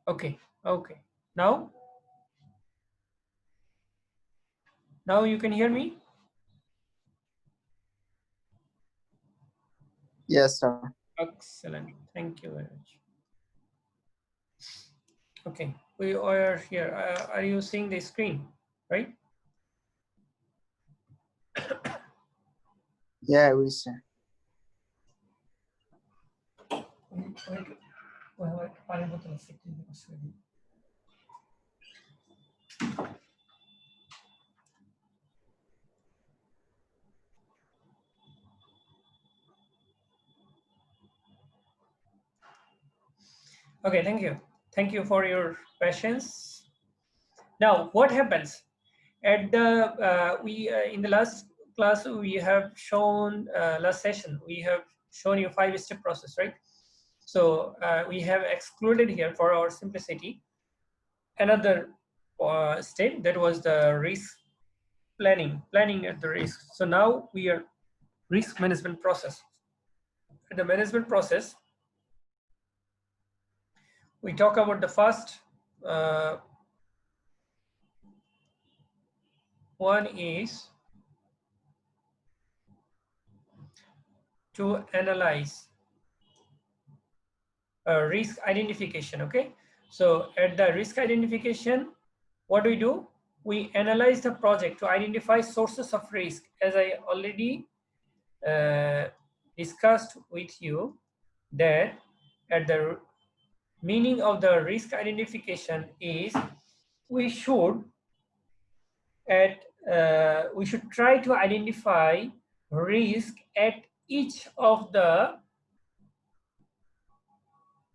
Okay, okay. Now you can hear me? Yes, sir. Excellent. Thank you very much. Okay, we are here. Are you seeing the screen, right? Yeah, we see. Okay, thank you. Thank you for your patience. Now, what happens at the we in the last class we have shown last session we have shown you 5-step process, right? So we have excluded here for our simplicity another step, that was the risk planning at the risk. So now we are risk management process. In the management process, we talk about the first one is to analyze risk identification. Okay, so at the risk identification, what do we do? We analyze the project to identify sources of risk. As I already discussed with you, that at the meaning of the risk identification is we should we should try to identify risk at each of the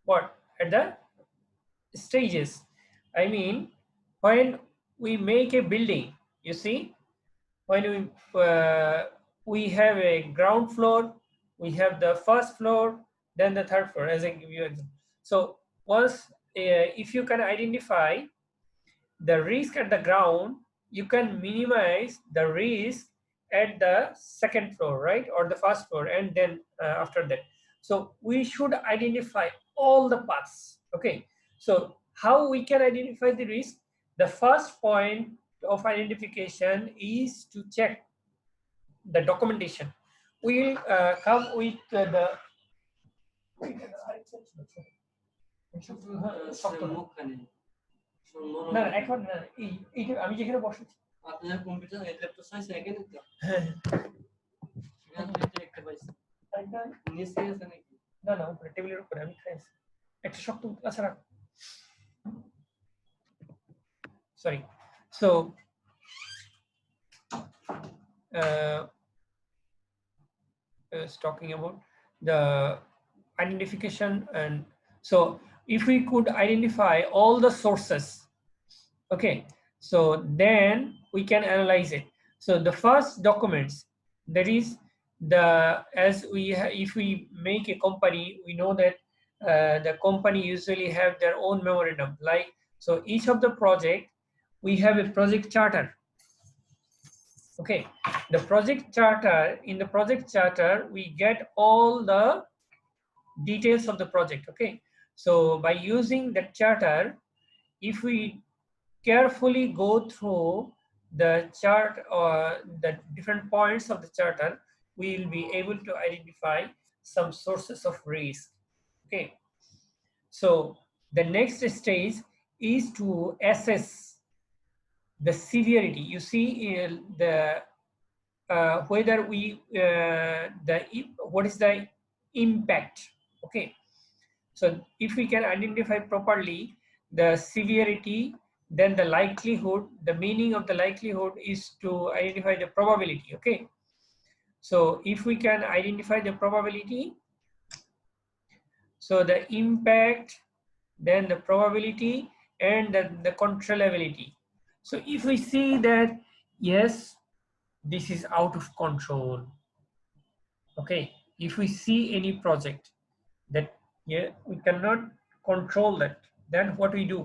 what at the stages. I mean, when we make a building, you see, when we have a ground floor, we have the first floor, then the third floor, as I give you example. So once if you can identify the risk at the ground, you can minimize the risk at the second floor, right, or the first floor, and then after that. So we should identify all the paths. Okay, so how we can identify the risk? The first point of identification is to check the documentation. We will come with the না না এখন না এই আমি যেখানে বসেছি আপনার computer laptop size এখানে তো হ্যাঁ একটা পাইছি এটা নিচে আছে নাকি না না উপরে টেবিলের উপরে আমি খাইছি একটা শক্ত আচ্ছা রাখ sorry. So is talking about the identification, and so if we could identify all the sources, okay, so then we can analyze it. So the first documents, that is the as we if we make a company, we know that the company usually have their own memorandum, like, so each of the project we have a project charter. Okay, the project charter, in the project charter we get all the details of the project. Okay, so by using that charter, if we carefully go through the chart or the different points of the charter, we will be able to identify some sources of risk. Okay, so the next stage is to assess the severity. You see the whether we what is the impact. Okay, so if we can identify properly the severity, then the likelihood, the meaning of the likelihood is to identify the probability. Okay, so if we can identify the probability, so the impact, then the probability, and the controllability. So if we see that yes, this is out of control, okay, if we see any project that yeah we cannot control that, then what we do,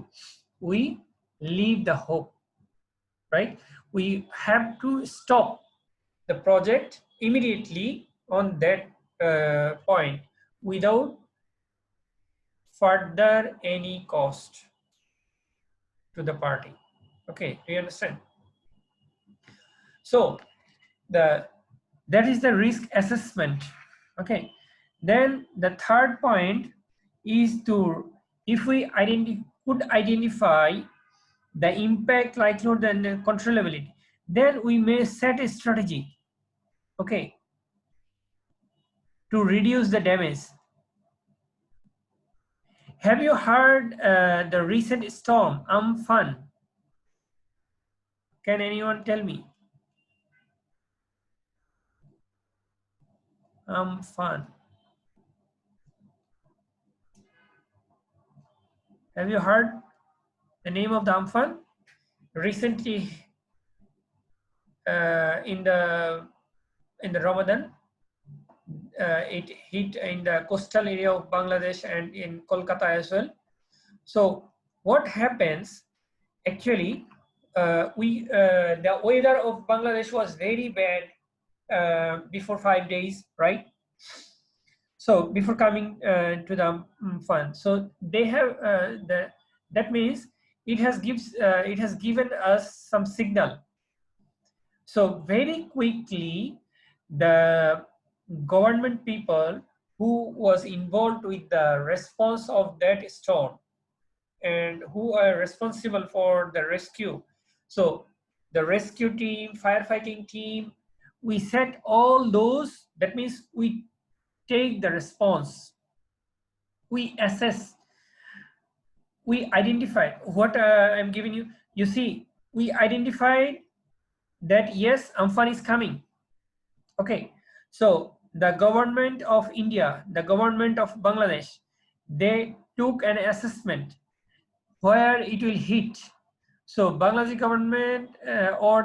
we leave the hope, right? We have to stop the project immediately on that point without further any cost. to the party. Okay, do you understand? So that is the risk assessment. Okay, then the third point is to, if we could identify the impact, likelihood, and controllability, then we may set a strategy, okay, to reduce the damage. Have you heard the recent storm Amphan? Can anyone tell me? Amphan. Have you heard the name of the Amphan? Recently, in the Ramadan, it hit in the coastal area of Bangladesh and in Kolkata as well. So what happens actually, the weather of Bangladesh was very bad before 5 days, right? So before coming to the fund, so they have that means it has given us some signal. So very quickly, the government people who was involved with the response of that storm and who are responsible for the rescue. So the rescue team, firefighting team, we set all those, that means we take the response, we assess, we identify what I'm giving you. You see, we identified that yes, Amphan is coming. Okay, so the government of India, the government of Bangladesh, they took an assessment where it will hit. So Bangladesh government or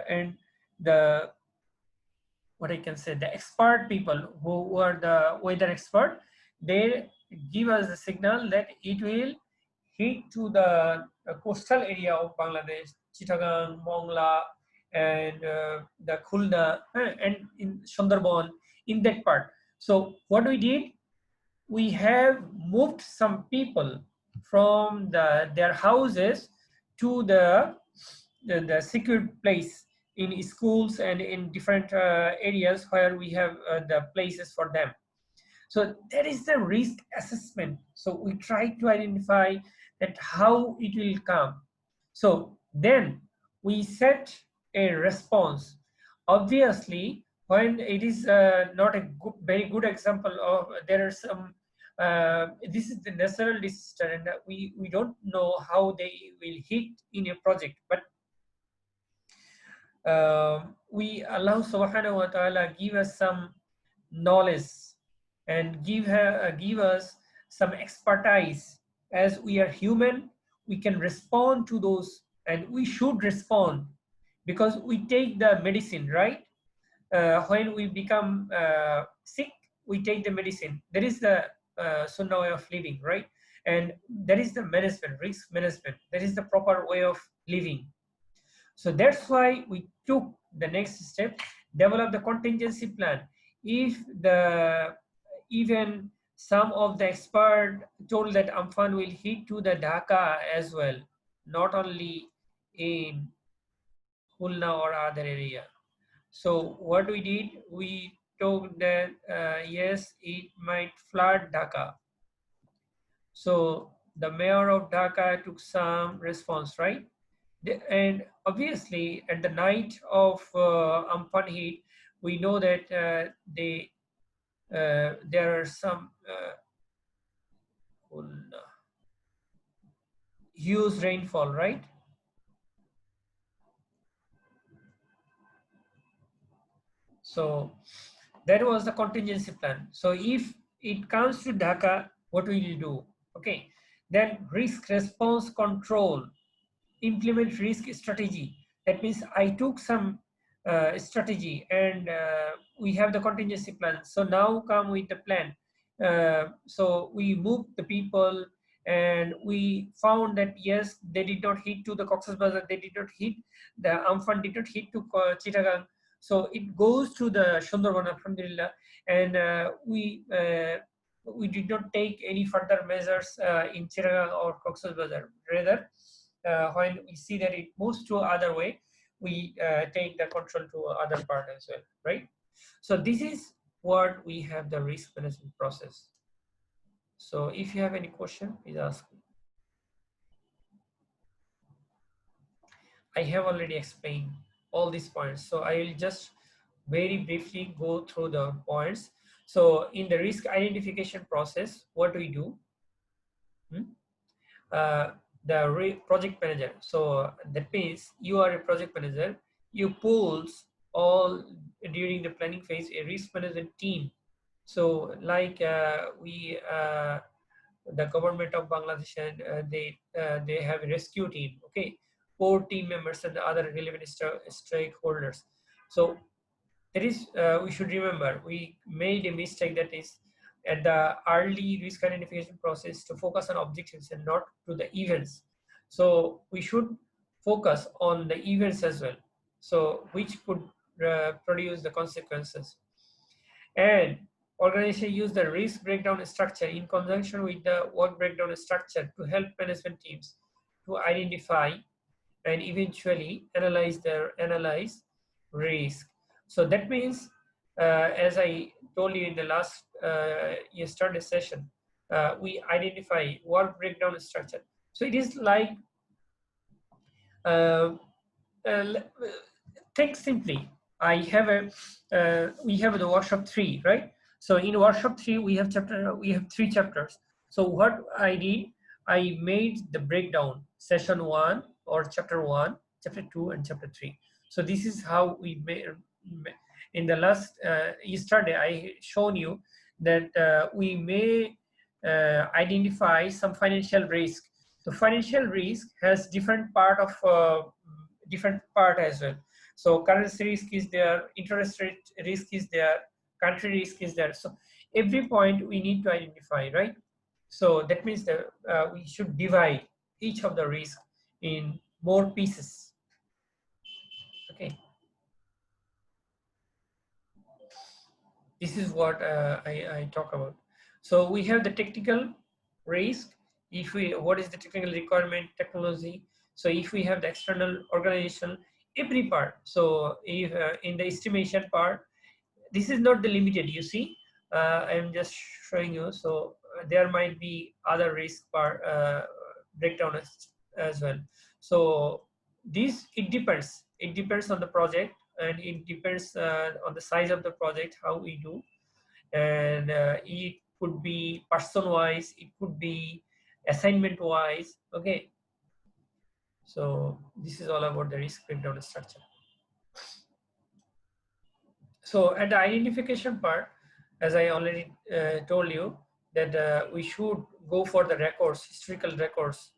and the, what I can say, the expert people who were the weather expert, they give us the signal that it will hit to the coastal area of Bangladesh, Chittagong, Mongla, and the Khulna, and in Sundarban, in that part. So what we did, we have moved some people from their houses to the secure place in schools and in different areas where we have the places for them. So that is the risk assessment. So we try to identify that how it will come. So then we set a response. Obviously, when it is not a very good example of, there are some, this is the natural disaster and we don't know how they will hit in a project, but we, Allah subhanahu wa ta'ala, give us some knowledge and give us some expertise. As we are human, we can respond to those, and we should respond because we take the medicine, right? When we become sick, we take the medicine. That is the sunnah way of living, right? And that is the management, risk management. That is the proper way of living. So that's why we took the next step, develop the contingency plan. If even some of the expert told that Amphan will hit to the Dhaka as well, not only in Khulna or other area. So what we did, we told that yes, it might flood Dhaka. So the mayor of Dhaka took some response, right? And obviously, at the night of Amphan heat, we know that there are some huge rainfall, right? So that was the contingency plan. So if it comes to Dhaka, what will you do? Okay, then risk response control, implement risk strategy. That means I took some strategy and we have the contingency plan. So now come with the plan. So we moved the people and we found that yes, they did not hit to the Cox's Bazar, they did not hit, the Amphan did not hit to Chittagong. So it goes to the Sundarban, alhamdulillah, and we we did not take any further measures in Chittagong or Cox's Bazar. Rather, when we see that it moves to other way, we take the control to other part as well, right? So this is what we have the risk management process. So if you have any question, please ask me. I have already explained all these points, so I will just very briefly go through the points. So in the risk identification process, what we do? Hmm? uh, the project manager. So that means you are a project manager. You pulls all during the planning phase a risk management team. So like the government of Bangladesh and they have a rescue team. Okay, 4 team members and the other relevant stakeholders. So that is we should remember we made a mistake, that is at the early risk identification process to focus on objectives and not to the events. So we should focus on the events as well, so which could produce the consequences. And organization use the risk breakdown structure in conjunction with the work breakdown structure to help management teams to identify and eventually analyze risk. So that means, as I told you in the last yesterday session, we identify work breakdown structure. So it is like uh, uh, think simply. I have a we have the workshop 3, right? So in workshop 3 we have 3 chapters. So what I did, I made the breakdown session 1 or chapter 1, chapter 2 and chapter 3. So this is how we made. In the last yesterday I shown you that we may identify some financial risk. So financial risk has different part as well. So currency risk is there, interest rate risk is there, country risk is there. So every point we need to identify, right? So that means that we should divide each of the risk in more pieces. Okay, this is what I talk about. So we have the technical risk. If we, what is the technical requirement, technology. So if we have the external organization, every part. So if in the estimation part, this is not the limited, you see. I'm just showing you. So there might be other risk part breakdown as well. So this, it depends on the project, and it depends on the size of the project, how we do. And it could be person wise, it could be assignment wise. Okay, so this is all about the risk breakdown structure. So at the identification part, as I already told you, that we should go for the records, historical records,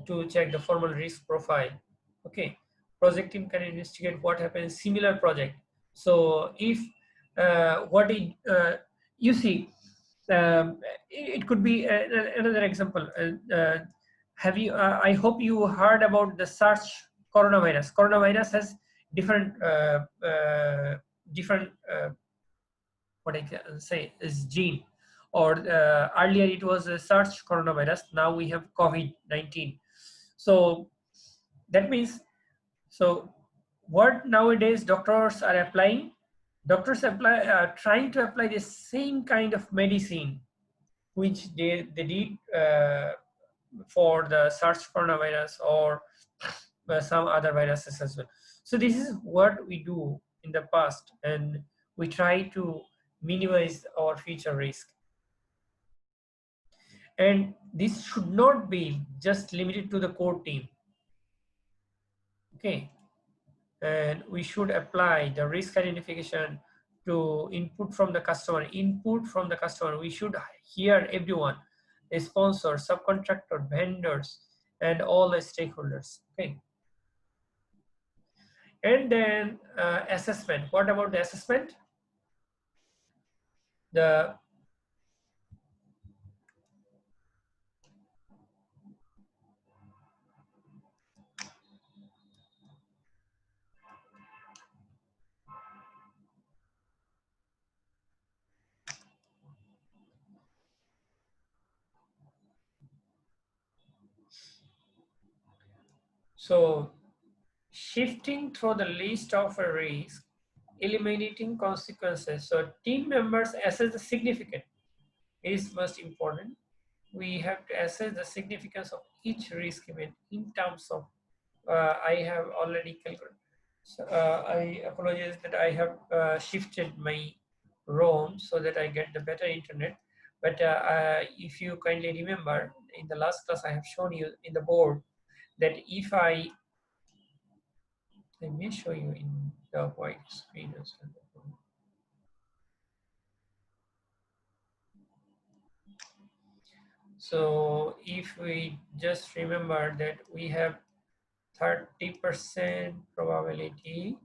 to check the formal risk profile. Okay, project team can investigate what happens similar project. So if what it, you see, it could be another example. Have you? I hope you heard about the SARS coronavirus. Coronavirus has different different what I can say is gene, or earlier it was a SARS coronavirus. Now we have COVID-19. So that means, so what nowadays doctors are applying, doctors apply trying to apply the same kind of medicine which they did for the SARS coronavirus or some other viruses as well. So this is what we do in the past, and we try to minimize our future risk. And this should not be just limited to the core team. Okay, and we should apply the risk identification to input from the customer. We should hear everyone, the sponsor, subcontractor, vendors, and all the stakeholders. Okay, and then assessment. What about the assessment? The So shifting through the list of a risk, eliminating consequences. So team members assess the significance. It is most important. We have to assess the significance of each risk event in terms of, I have already calculated. So, I apologize that I have shifted my roam so that I get the better internet. But if you kindly remember, in the last class I have shown you in the board that if let me show you in the white screen as well. So if we just remember that we have 30% probability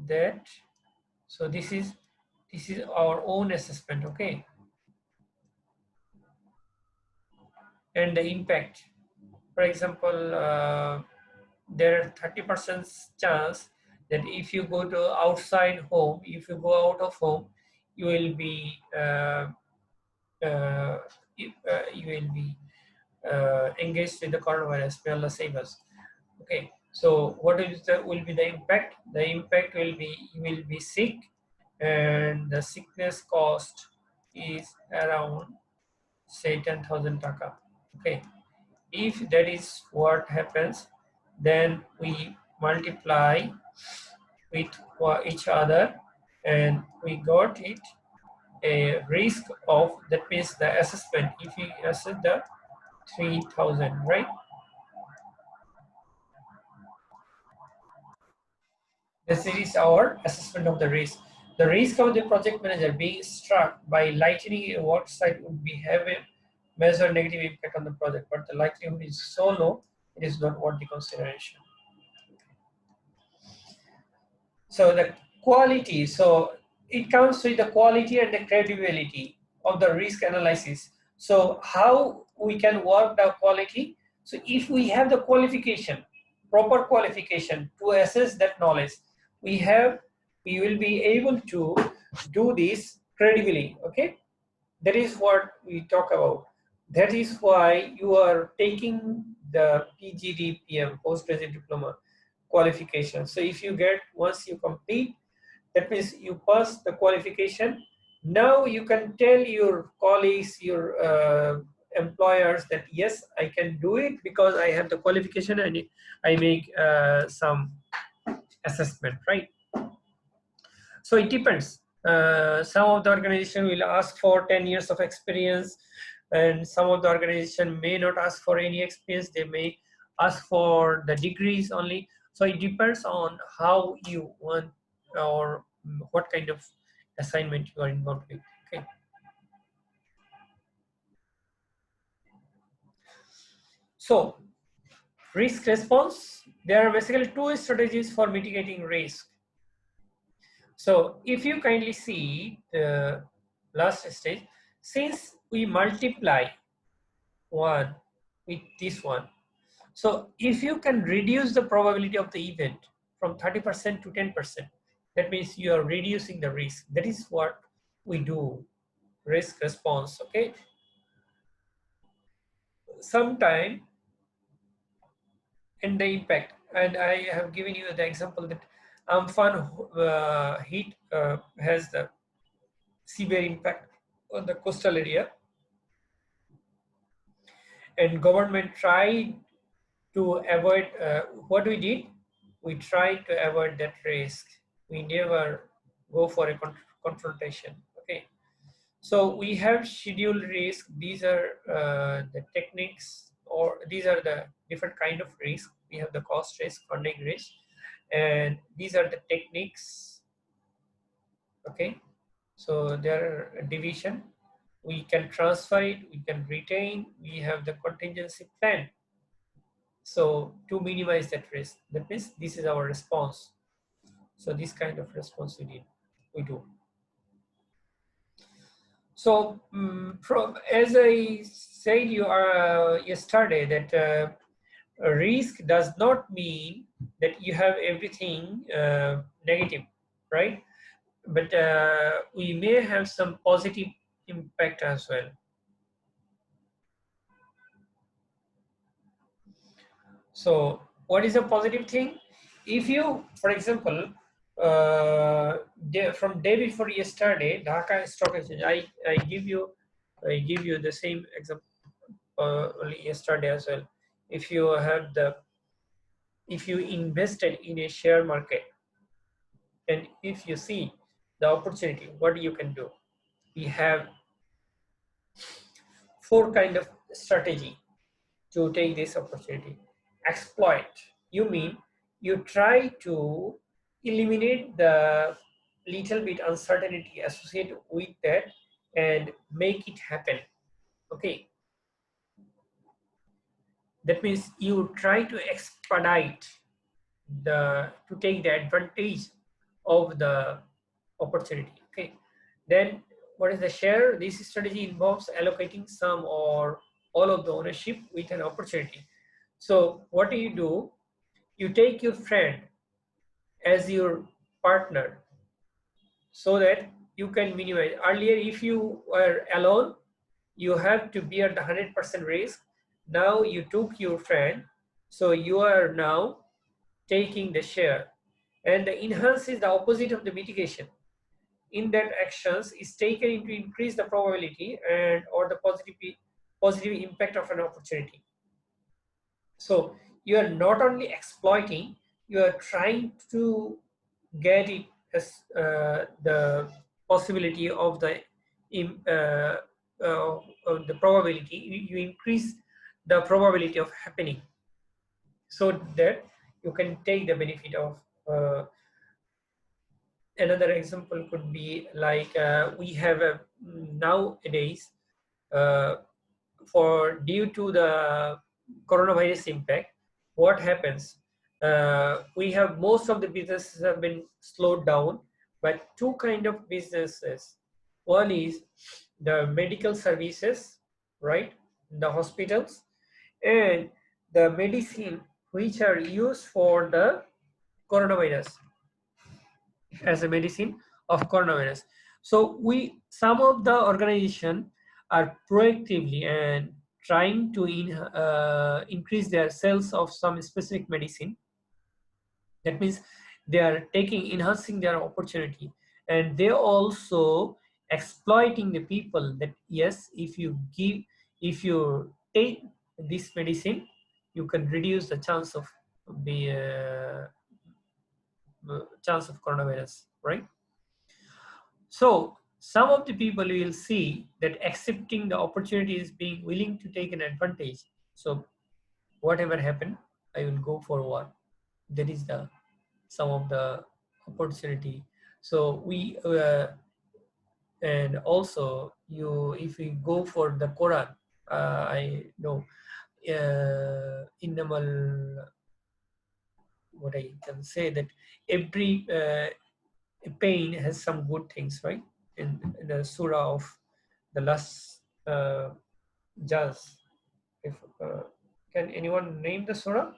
that, so this is our own assessment, okay, and the impact. For example, there are 30% chance that if you go to outside home, if you go out of home, you will be you will be engaged with the coronavirus. May Allah save us. Okay, so what is the will be the impact? The impact will be you will be sick, and the sickness cost is around say 10,000 taka. Okay, if that is what happens, then we multiply with each other, and we got it a risk of, that means the assessment. If we assess the 3,000, right? This is our assessment of the risk. The risk of the project manager being struck by lightning a work site would be have a major negative impact on the project, but the likelihood is so low, it is not worth the consideration. So the quality, so it comes with the quality and the credibility of the risk analysis. So how we can work the quality? So if we have the qualification, proper qualification to assess that knowledge, we will be able to do this credibly, okay? That is what we talk about. That is why you are taking the PGDPM, postgraduate diploma qualification. So if you get, once you complete, that means you pass the qualification. Now you can tell your colleagues, your employers that yes, I can do it because I have the qualification and I make some assessment, right? So it depends. Some of the organization will ask for 10 years of experience, and some of the organization may not ask for any experience. They may ask for the degrees only. So it depends on how you want or what kind of assignment you are involved with. Okay. So risk response. There are basically two strategies for mitigating risk. So if you kindly see the last stage, since we multiply one with this one, so if you can reduce the probability of the event from 30% to 10%, that means you are reducing the risk. That is what we do, risk response, okay? Sometime in the impact, and I have given you the example that Amphan heat has the severe impact on the coastal area, and government tried to avoid, what we did, we tried to avoid that risk. We never go for a confrontation, okay? So we have scheduled risk. These are the techniques, or these are the different kind of risk. We have the cost risk, funding risk, and these are the techniques, okay? So there are division. We can transfer it, we can retain, we have the contingency plan. So to minimize that risk, that means this is our response. So this kind of response we do. So from, as I said you are yesterday, that risk does not mean that you have everything negative, right? But we may have some positive impact as well. So what is a positive thing? If you, for example, from day before yesterday, Dhaka Stock Exchange, I give you the same example only yesterday as well. If you have the, if you invested in a share market, and if you see the opportunity, what you can do? We have four kind of strategy to take this opportunity. Exploit, you mean you try to eliminate the little bit uncertainty associated with that and make it happen. Okay, that means you try to expedite the, to take the advantage of the opportunity. Okay, then what is the share? This strategy involves allocating some or all of the ownership with an opportunity. So what do? You take your friend as your partner so that you can minimize. Earlier, if you were alone, you have to bear the 100% risk. Now you took your friend, so you are now taking the share. And the enhance is the opposite of the mitigation. In that actions is taken to increase the probability and or the positive impact of an opportunity. So you are not only exploiting, you are trying to get it as the possibility of the of the probability. You increase the probability of happening so that you can take the benefit of. Another example could be like we have a nowadays uh, for due to the coronavirus impact, what happens? We have most of the businesses have been slowed down, but two kind of businesses. One is the medical services, right? The hospitals, and the medicine which are used for the coronavirus as a medicine of coronavirus. So we, some of the organization are proactively and trying to increase their sales of some specific medicine. That means they are taking, enhancing their opportunity, and they also exploiting the people that yes, if you give, if you take this medicine, you can reduce the chance of the chance of coronavirus, right? So some of the people will see that accepting the opportunity is being willing to take an advantage. So whatever happen, I will go for what. That is the some of the opportunity. So we and also you, if we go for the Quran, I know innamal, what I can say that every pain has some good things, right? In the surah of the last jazz. If can anyone name the surah?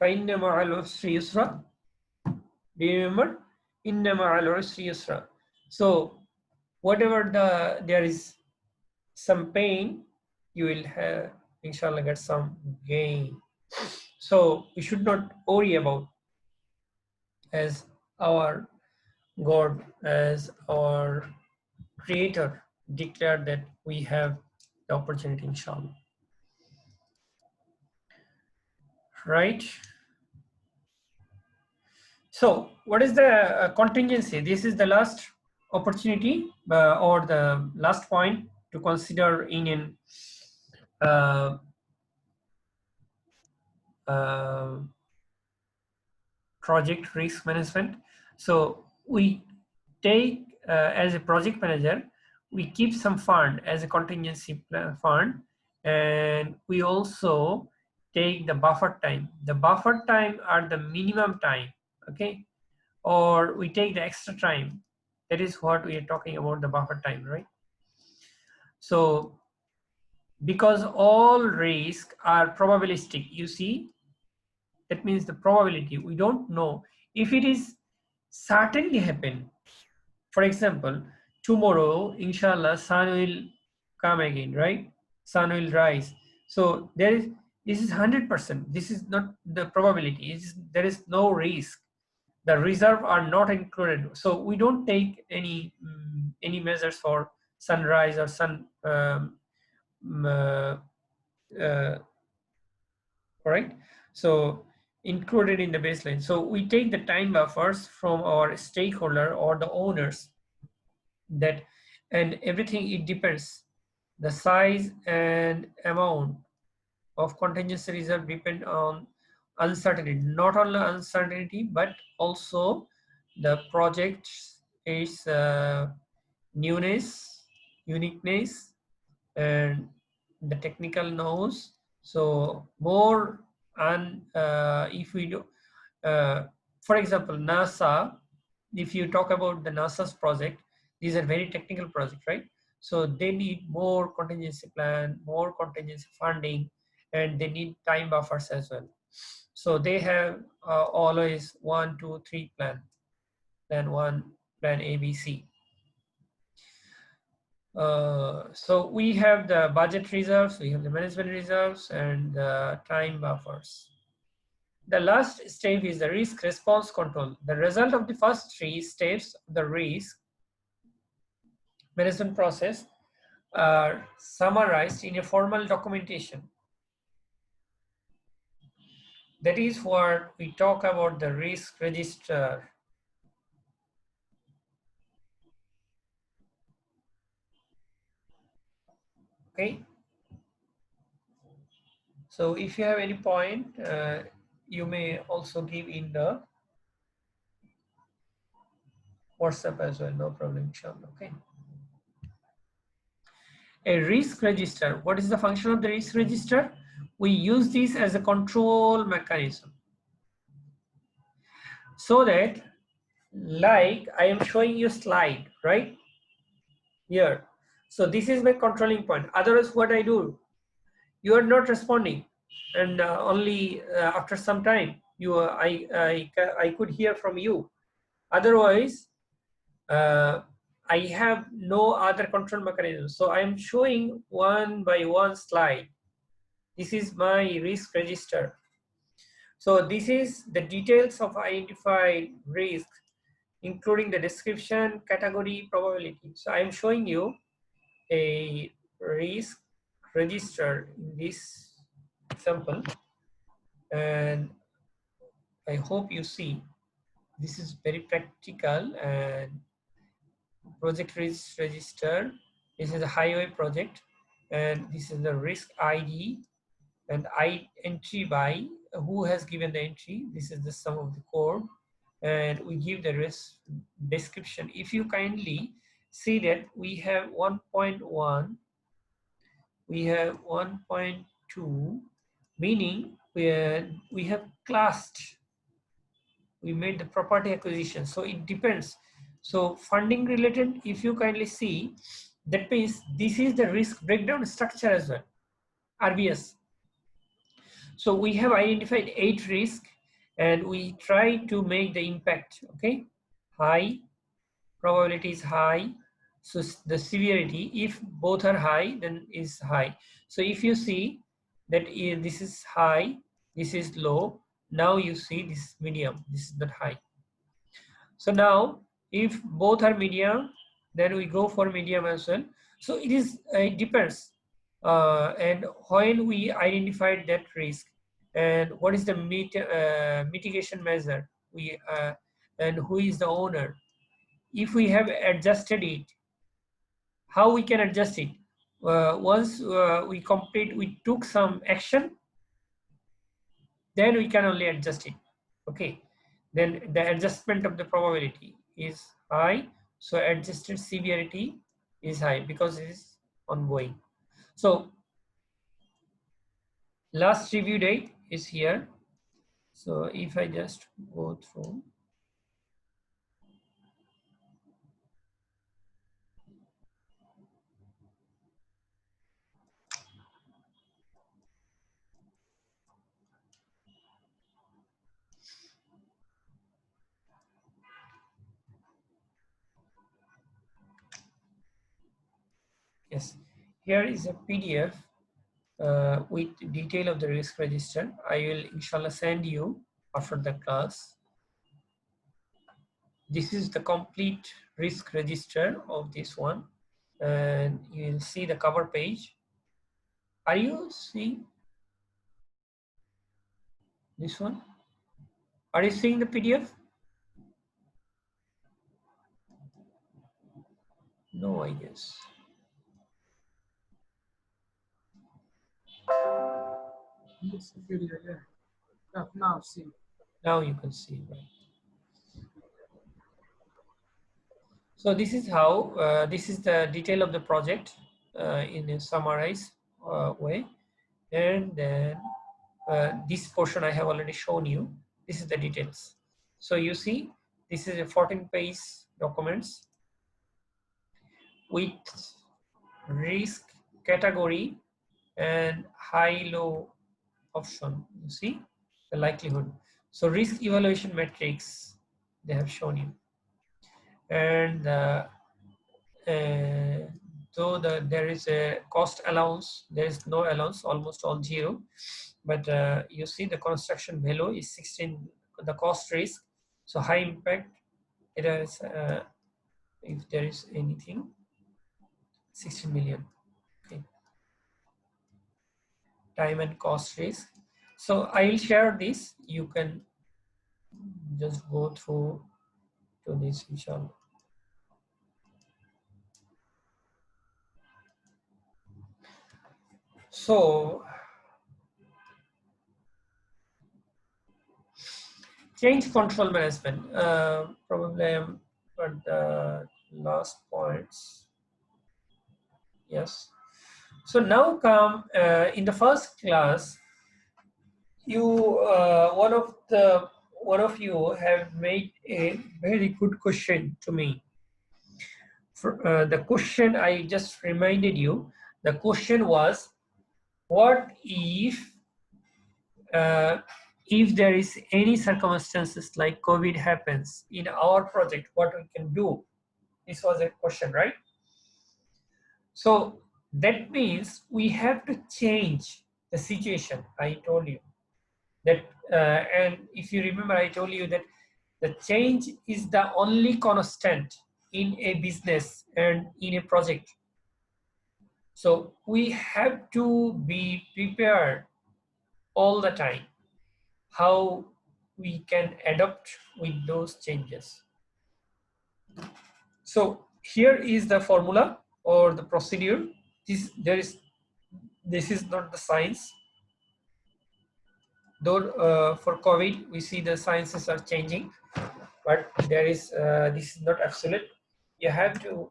فَإِنَّ مَعَ الْعُسْرِ يُسْرًا. Do you remember? Inna ma'al usri yusra. So whatever the there is some pain, you will have inshallah get some gain. So we should not worry about, as our God, as our creator declared that we have the opportunity, inshallah. Right? So what is the contingency? This is the last opportunity or the last point to consider in an uh, uh, project risk management. So we take as a project manager, we keep some fund as a contingency fund, and we also take the buffer time. The buffer time are the minimum time. Okay, or we take the extra time. That is what we are talking about, the buffer time, right? So because all risks are probabilistic, you see, that means the probability, we don't know if it is certainly happen. For example, tomorrow, inshallah, sun will come again, right? Sun will rise. So this is 100%. This is not the probability. There is no risk. The reserve are not included. So we don't take any measures for sunrise or sun. Mm, uh, Correct. So included in the baseline. So we take the time buffers from our stakeholder or the owners, that, and everything, it depends. The size and amount of contingency reserve depend on uncertainty, not only uncertainty, but also the project is newness, uniqueness, and the technical knows. So more, and if we do, uh, for example, NASA, if you talk about the NASA's project, these are very technical project, right? So they need more contingency plan, more contingency funding, and they need time buffers as well. So they have always 1, 2, 3 plan one, plan ABC. So we have the budget reserves, we have the management reserves, and the time buffers. The last step is the risk response control. The result of the first 3 steps of the risk management process are summarized in a formal documentation. That is what we talk about the risk register. Okay. So if you have any point, you may also give in the WhatsApp as well. No problem, inshallah. Okay. A risk register. What is the function of the risk register? We use this as a control mechanism, so that, like I am showing you slide right here. So this is my controlling point. Otherwise, what I do, you are not responding, and only after some time I could hear from you. Otherwise, I have no other control mechanism. So I am showing one by one slide. This is my risk register. So this is the details of identified risk, including the description, category, probability. So I'm showing you a risk register in this example, and I hope you see this is very practical. And project risk register, this is a highway project, and this is the risk ID, and I entry by who has given the entry. This is the sum of the code, and we give the risk description. If you kindly see that we have 1.1, we have 1.2, meaning we have classed, we made the property acquisition. So it depends. So funding related, if you kindly see, that means this is the risk breakdown structure as well, RBS. So we have identified 8 risks, and we try to make the impact, okay, high, probability is high. So the severity, if both are high, then is high. So if you see that this is high, this is low, now you see this is medium, this is not high. So now if both are medium, then we go for medium as well. So it depends. And when we identified that risk, and what is the mitigation measure, and who is the owner, if we have adjusted it, how we can adjust it. Once we took some action, then we can only adjust it. Okay, then the adjustment of the probability is high, so adjusted severity is high because it is ongoing. So last review date is here. So if I just go through, Yes, here is a PDF with detail of the risk register. I will inshallah send you after the class. This is the complete risk register of this one, and you will see the cover page. Are you seeing this one? Are you seeing the PDF? No, I guess. It's the video, yeah. Now see. Now you can see, right? So this is how, this is the detail of the project in a summarized way. And then this portion I have already shown you. This is the details. So you see, this is a 14-page documents with risk category and high-low option. You see the likelihood. So risk evaluation matrix they have shown you, and though there is a cost allowance, there is no allowance, almost all zero. But you see the construction value is 16, the cost risk, so high impact. It is if there is anything, 16 million. Okay, time and cost risk. So I will share this. You can just go through to this, inshallah. So change control management. Probably I'm at the last points. Yes. So now come in the first class. You one of you have made a very good question to me. The question I just reminded you. The question was, what uh, if there is any circumstances like COVID happens in our project, what we can do? This was a question, right? So that means we have to change the situation. I told you that, and if you remember, I told you that the change is the only constant in a business and in a project. So we have to be prepared all the time how we can adapt with those changes. So here is the formula or the procedure. This is not the science. Though for COVID we see the sciences are changing, but there is this is not absolute. You have to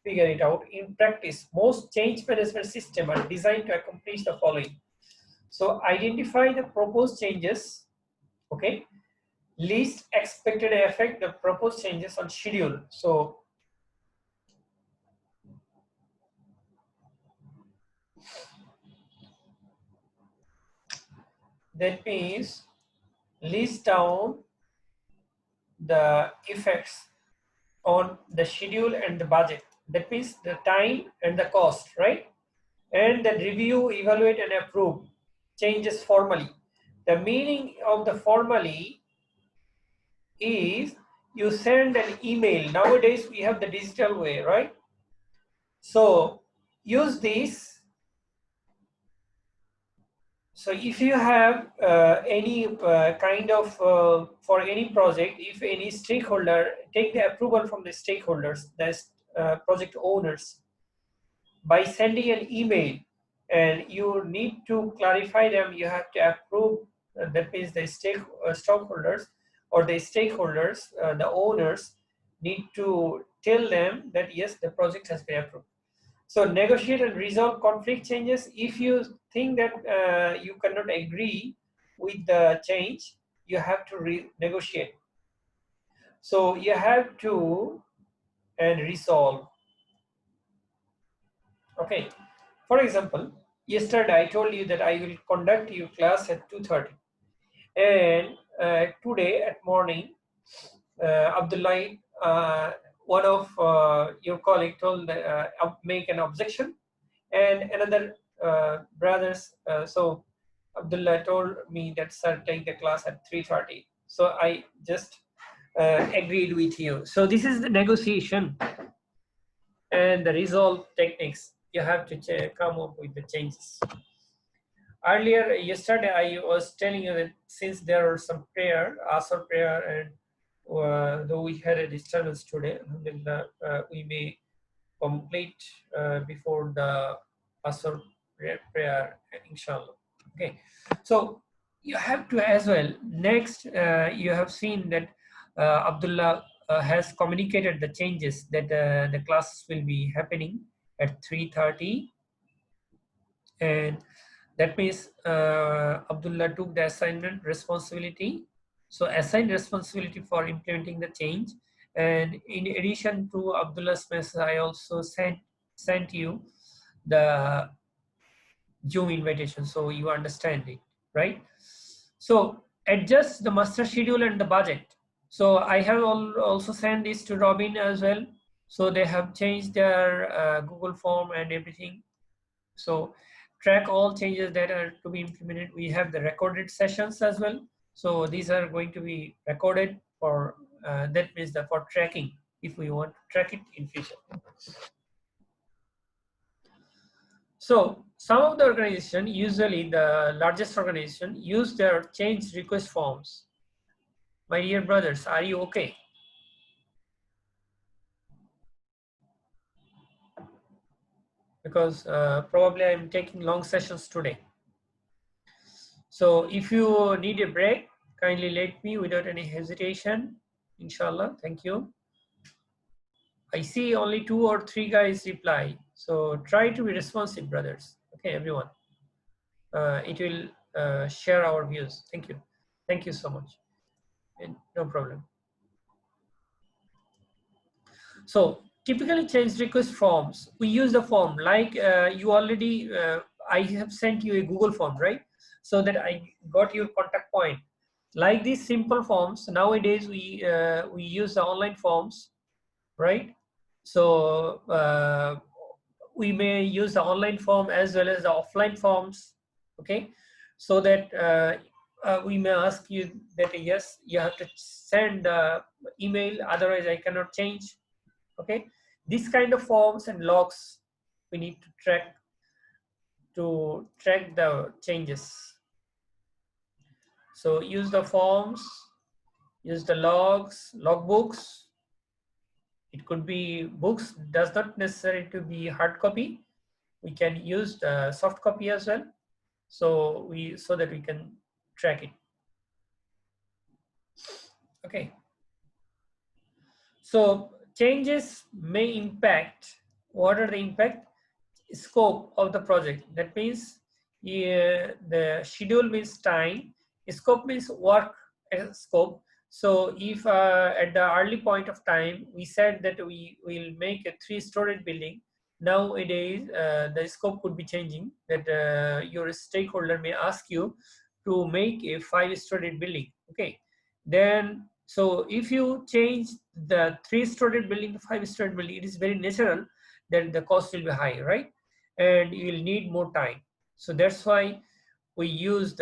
figure it out. In practice, most change management systems are designed to accomplish the following. So identify the proposed changes, okay? Least expected effect, the proposed changes on schedule. So that means list down the effects on the schedule and the budget. That means the time and the cost, right? And then review, evaluate, and approve changes formally. The meaning of the formally is you send an email. Nowadays we have the digital way, right? So use this. So if you have any kind of for any project, if any stakeholder take the approval from the stakeholders, that's project owners, by sending an email, and you need to clarify them, you have to approve, that means the stockholders or the stakeholders, the owners need to tell them that yes, the project has been approved. So negotiate and resolve conflict changes. If you think that you cannot agree with the change, you have to negotiate. So you have to and resolve. Okay. For example, yesterday I told you that I will conduct your class at 2:30, and today at morning, Abdullah one of your colleague told make an objection, and another brothers. So Abdullah told me that sir, take the class at 3:30. So I just agreed with you. So this is the negotiation and the resolve techniques. You have to come up with the changes. Earlier, yesterday, I was telling you that since there are some prayer, Asr prayer, and though we had a disturbance today, alhamdulillah, we may complete before the Asr prayer, inshallah. Okay, so you have to as well. Next, you have seen that Abdullah has communicated the changes that the classes will be happening at 3:30, and that means Abdullah took the assignment responsibility. So assigned responsibility for implementing the change. And in addition to Abdullah's message, I also sent you the Zoom invitation, so you understand it, right? So adjust the master schedule and the budget. So I have also sent this to Robin as well. So they have changed their Google form and everything. So track all changes that are to be implemented. We have the recorded sessions as well. So these are going to be recorded for that means that for tracking if we want to track it in future. So some of the organization, usually the largest organization, use their change request forms. My dear brothers, are you okay? Because probably I'm taking long sessions today. So if you need a break, kindly let me without any hesitation. Inshallah, thank you. I see only 2 or 3 guys reply. So try to be responsive, brothers. Okay, everyone. It will share our views. Thank you. Thank you so much. And no problem. So typically change request forms, we use the form like you already, I have sent you a Google form, right? So that I got your contact point. Like these simple forms, nowadays we use the online forms, right? So we may use the online form as well as the offline forms, okay? So that we may ask you that yes, you have to send the email, otherwise I cannot change. Okay, this kind of forms and logs we need to track the changes. So use the forms, use the logs, logbooks. It could be books, does not necessarily to be hard copy. We can use the soft copy as well. So that we can track it. Okay. So changes may impact. What are the impact? Scope of the project. That means the schedule means time, scope means work scope. So if at the early point of time we said that we will make a 3-story building, nowadays the scope could be changing, that your stakeholder may ask you to make a 5-story building. Okay, then so if you change the 3-story building to 5-story building, it is very natural that the cost will be high, right? And you will need more time. So that's why we use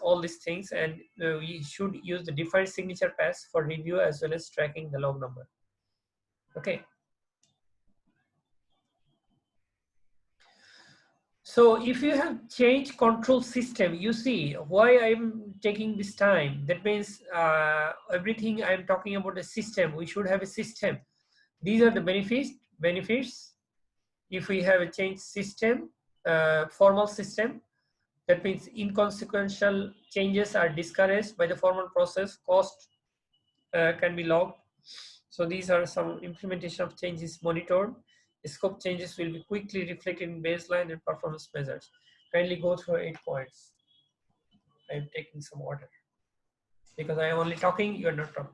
all these things, and we should use the defined signature pass for review as well as tracking the log number. Okay. So if you have change control system, you see why I'm taking this time. That means everything I'm talking about a system. We should have a system. These are the benefits. If we have a change system, formal system, that means inconsequential changes are discouraged by the formal process. Cost can be logged. So these are some implementation of changes monitored. Scope changes will be quickly reflected in baseline and performance measures. Kindly go through 8 points. I am taking some water because I am only talking, you are not talking.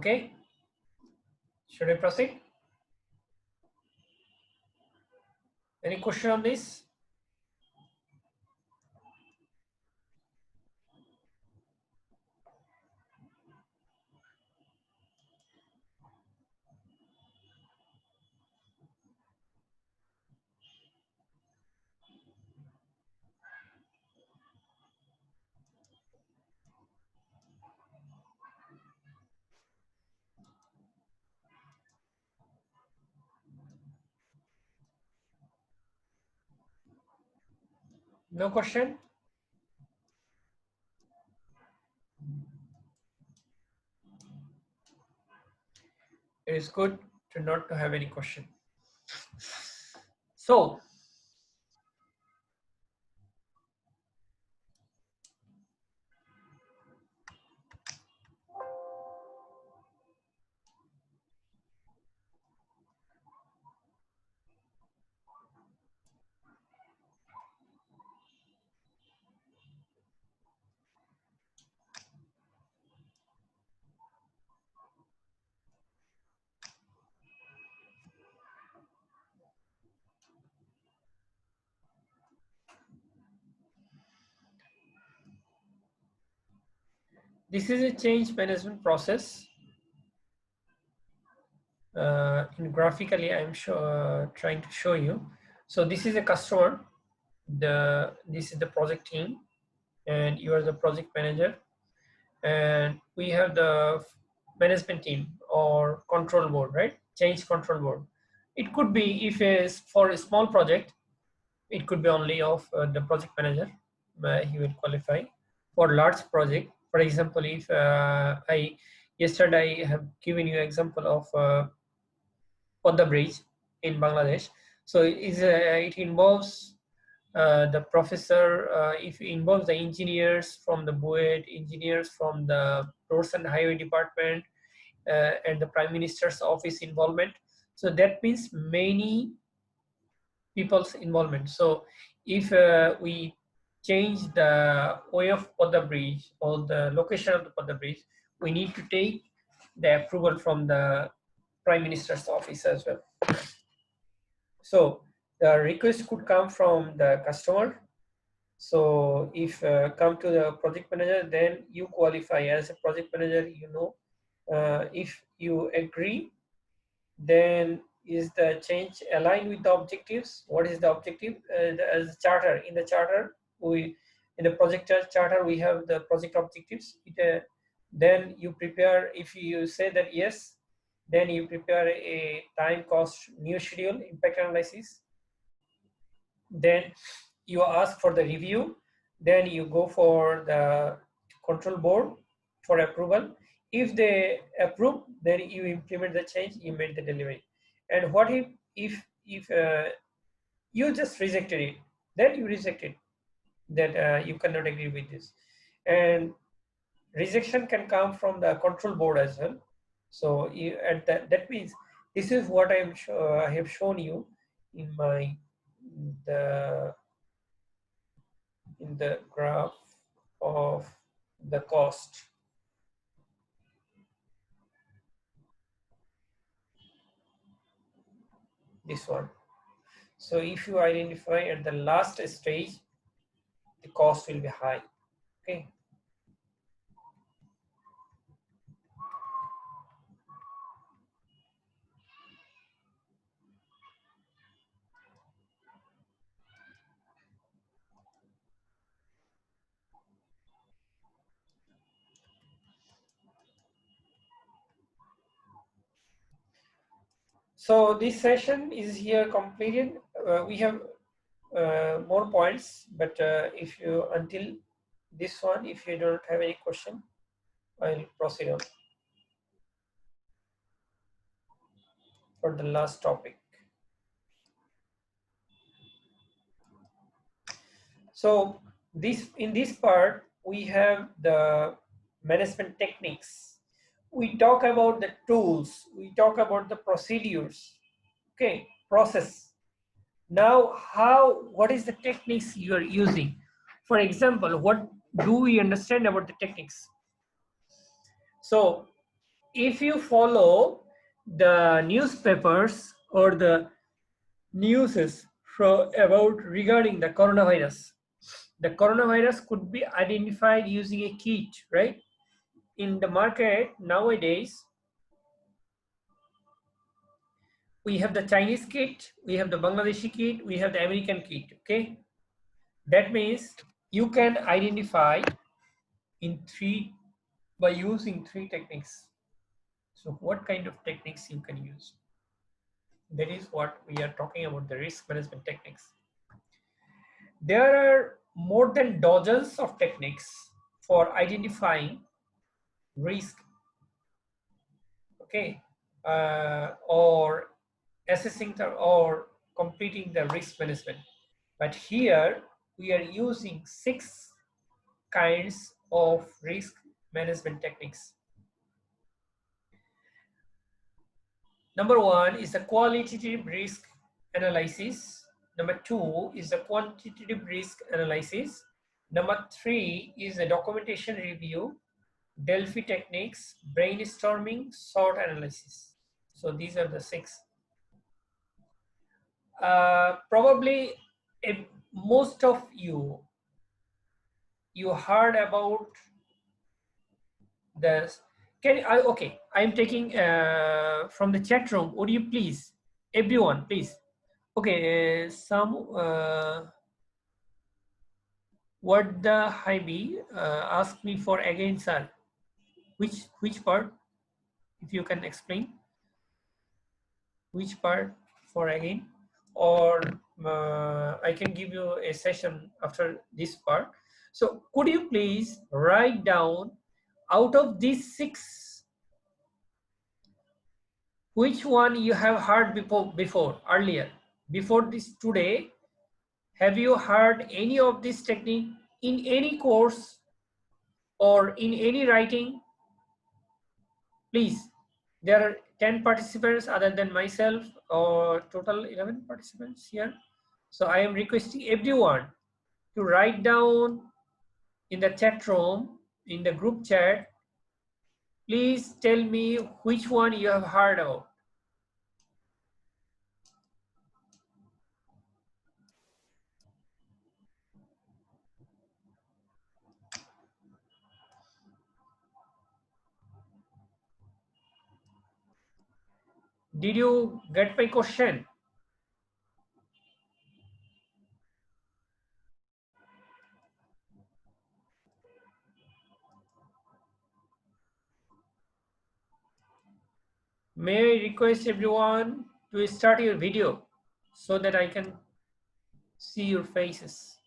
Okay, should I proceed? Any question on this? No question? It is good to not to have any question. So this is a change management process. In graphically, I'm trying to show you. So this is a customer. This is the project team, and you are the project manager. And we have the management team or control board, right? Change control board. It could be, if it's for a small project, it could be only of the project manager. He will qualify. For large project, for example, if I yesterday I have given you example of on the bridge in Bangladesh. So it involves the professor, if it involves the engineers from the BUET, engineers from the Roads and Highway Department, and the Prime Minister's office involvement. So that means many people's involvement. So if we change the way of Podda Bridge or the location of the Podda Bridge, we need to take the approval from the Prime Minister's office as well. So the request could come from the customer. So if come to the project manager, then you qualify as a project manager. If you agree, then is the change aligned with the objectives? What is the objective? As a charter, in the charter, in the project charter we have the project objectives. Then you prepare. If you say that yes, then you prepare a time, cost, new schedule, impact analysis. Then you ask for the review. Then you go for the control board for approval. If they approve, then you implement the change, you made the delivery. And what if you just rejected it? Then you rejected that you cannot agree with this. And rejection can come from the control board as well. So that means this is what I have shown you in my the in the graph of the cost. This one. So if you identify at the last stage, the cost will be high. Okay. So this session is here completed. We have more points, but if you until this one, if you don't have any question, I'll proceed on for the last topic. So in this part, we have the management techniques. We talk about the tools. We talk about the procedures. Okay, process. Now, what is the techniques you are using? For example, what do we understand about the techniques? So if you follow the newspapers or the news about regarding the coronavirus could be identified using a kit, right? In the market nowadays, we have the Chinese kit, we have the Bangladeshi kit, we have the American kit. Okay, that means you can identify in three by using three techniques. So what kind of techniques you can use? That is what we are talking about, the risk management techniques. There are more than dozens of techniques for identifying risk, okay, or assessing or completing the risk management. But here we are using 6 kinds of risk management techniques. Number 1 is the qualitative risk analysis. Number 2 is the quantitative risk analysis. Number 3 is the documentation review, Delphi techniques, brainstorming, SWOT analysis. So these are the 6. Probably if most of you heard about this. Okay, I'm taking from the chat room. Would you please, everyone, please. Okay, some what the Hybe asked me for again, sir. Which part? If you can explain, which part for again, or I can give you a session after this part. So could you please write down out of these 6, which one you have heard before earlier, before this today? Have you heard any of this technique in any course or in any writing? Please, there are 10 participants other than myself, or total 11 participants here. So I am requesting everyone to write down in the chat room, in the group chat. Please tell me which one you have heard of. Did you get my question? May I request everyone to start your video so that I can see your faces.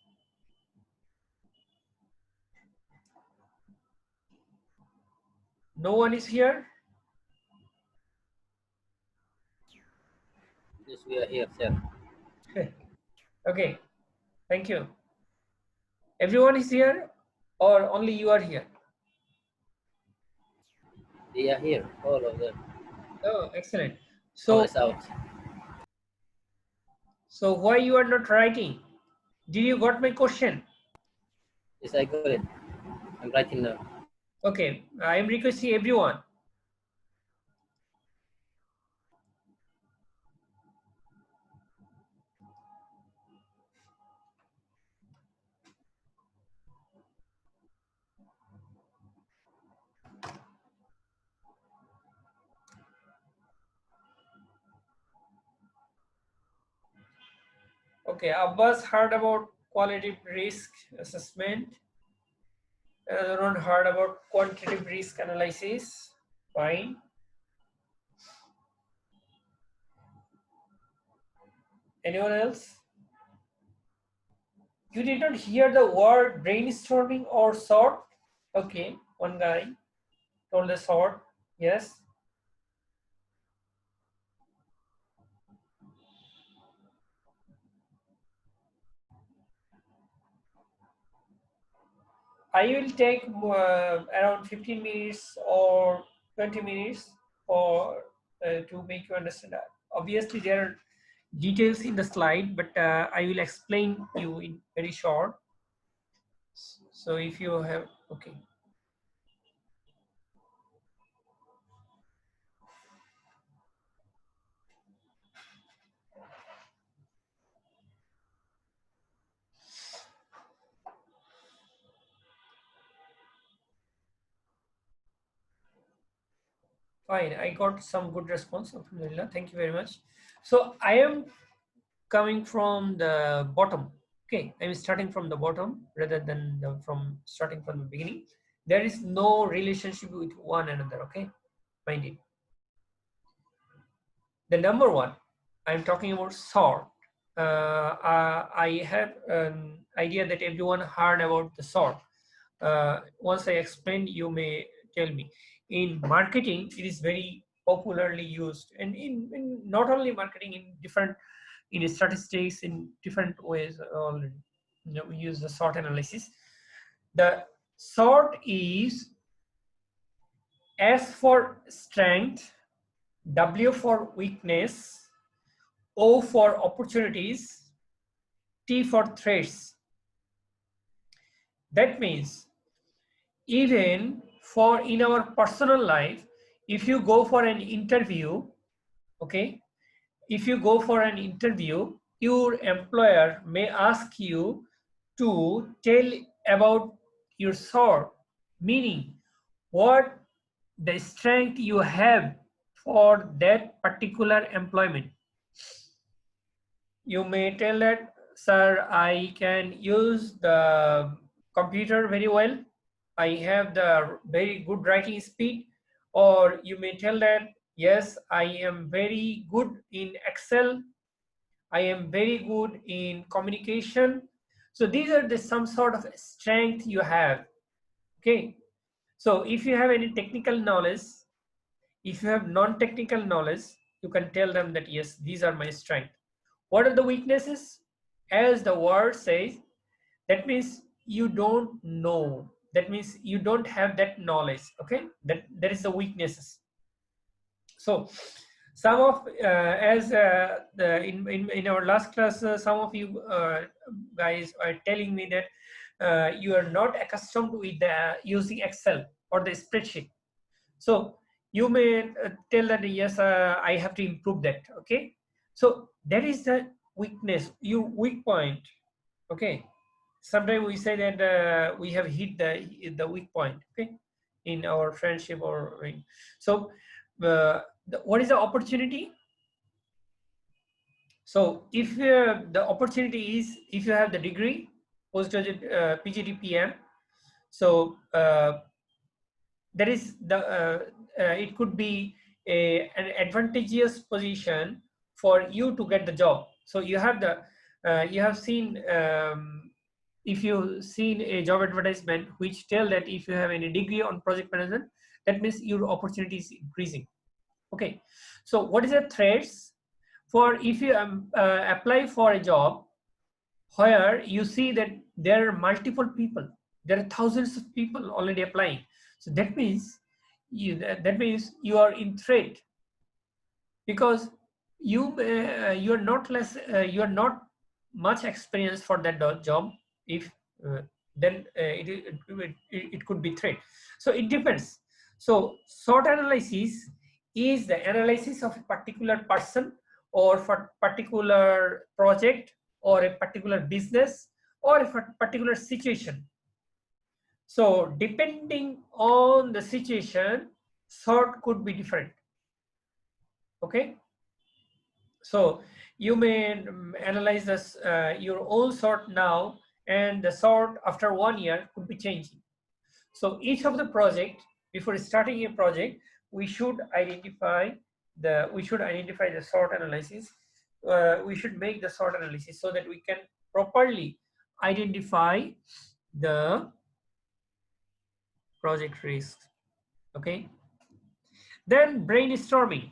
No one is here? Yes, we are here, sir. Okay, thank you. Everyone is here or only you are here? They are here, all of them. Oh, excellent. All So, is out. so why you are not writing? Did you got my question? Yes, I got it. I'm writing now. Okay, I am requesting everyone. Okay, Abbas heard about qualitative risk assessment. Another one heard about quantitative risk analysis. Fine. Anyone else? You did not hear the word brainstorming or SWOT? Okay, one guy told the SWOT. Yes. I will take around 15 minutes or 20 minutes for to make you understand that. Obviously, there are details in the slide, but I will explain you in very short. So if you have, okay. Fine, I got some good response. Alhamdulillah. Thank you very much. So I am coming from the bottom. Okay, I'm starting from the bottom rather than from starting from the beginning. There is no relationship with one another. Okay, mind it. The number one, I'm talking about sort. I have an idea that everyone heard about the sort. Once I explain, you may tell me. In marketing, it is very popularly used, and in not only marketing, in different, in statistics, in different ways. We use the sort analysis. The sort is S for strength, W for weakness, O for opportunities, T for threats. That means even for in our personal life, if you go for an interview, okay, if you go for an interview, your employer may ask you to tell about your sort, meaning what the strength you have for that particular employment. You may tell that, sir, I can use the computer very well. I have the very good writing speed. Or you may tell that, yes, I am very good in Excel. I am very good in communication. So these are the some sort of strength you have. Okay. So if you have any technical knowledge, if you have non-technical knowledge, you can tell them that, yes, these are my strengths. What are the weaknesses? As the word says, that means you don't know. That means you don't have that knowledge. Okay, that is the weaknesses. So some of as in our last class, some of you guys are telling me that you are not accustomed with using Excel or the spreadsheet. So you may tell that, yes, I have to improve that. Okay, so that is the weakness, your weak point. Okay, sometimes we say that we have hit the weak point. Okay, in our friendship or so what is the opportunity? So if the opportunity is, if you have the degree, postgraduate, PGD, PM, so that is the it could be an advantageous position for you to get the job. So you have the you have seen, if you've seen a job advertisement which tell that if you have any degree on project management, that means your opportunity is increasing. Okay, so what is the threats? For if you apply for a job where you see that there are multiple people, there are thousands of people already applying, so that means that means you are in threat, because you are not less you are not much experienced for that job. If then it could be threat. So it depends. So SWOT analysis is the analysis of a particular person or for particular project or a particular business or a particular situation. So depending on the situation, SWOT could be different. Okay, so you may analyze this your own SWOT now, and the SWOT after 1 year could be changing. So each of the project, before starting a project, we should identify the SWOT analysis. We should make the SWOT analysis so that we can properly identify the project risk. Okay, then brainstorming.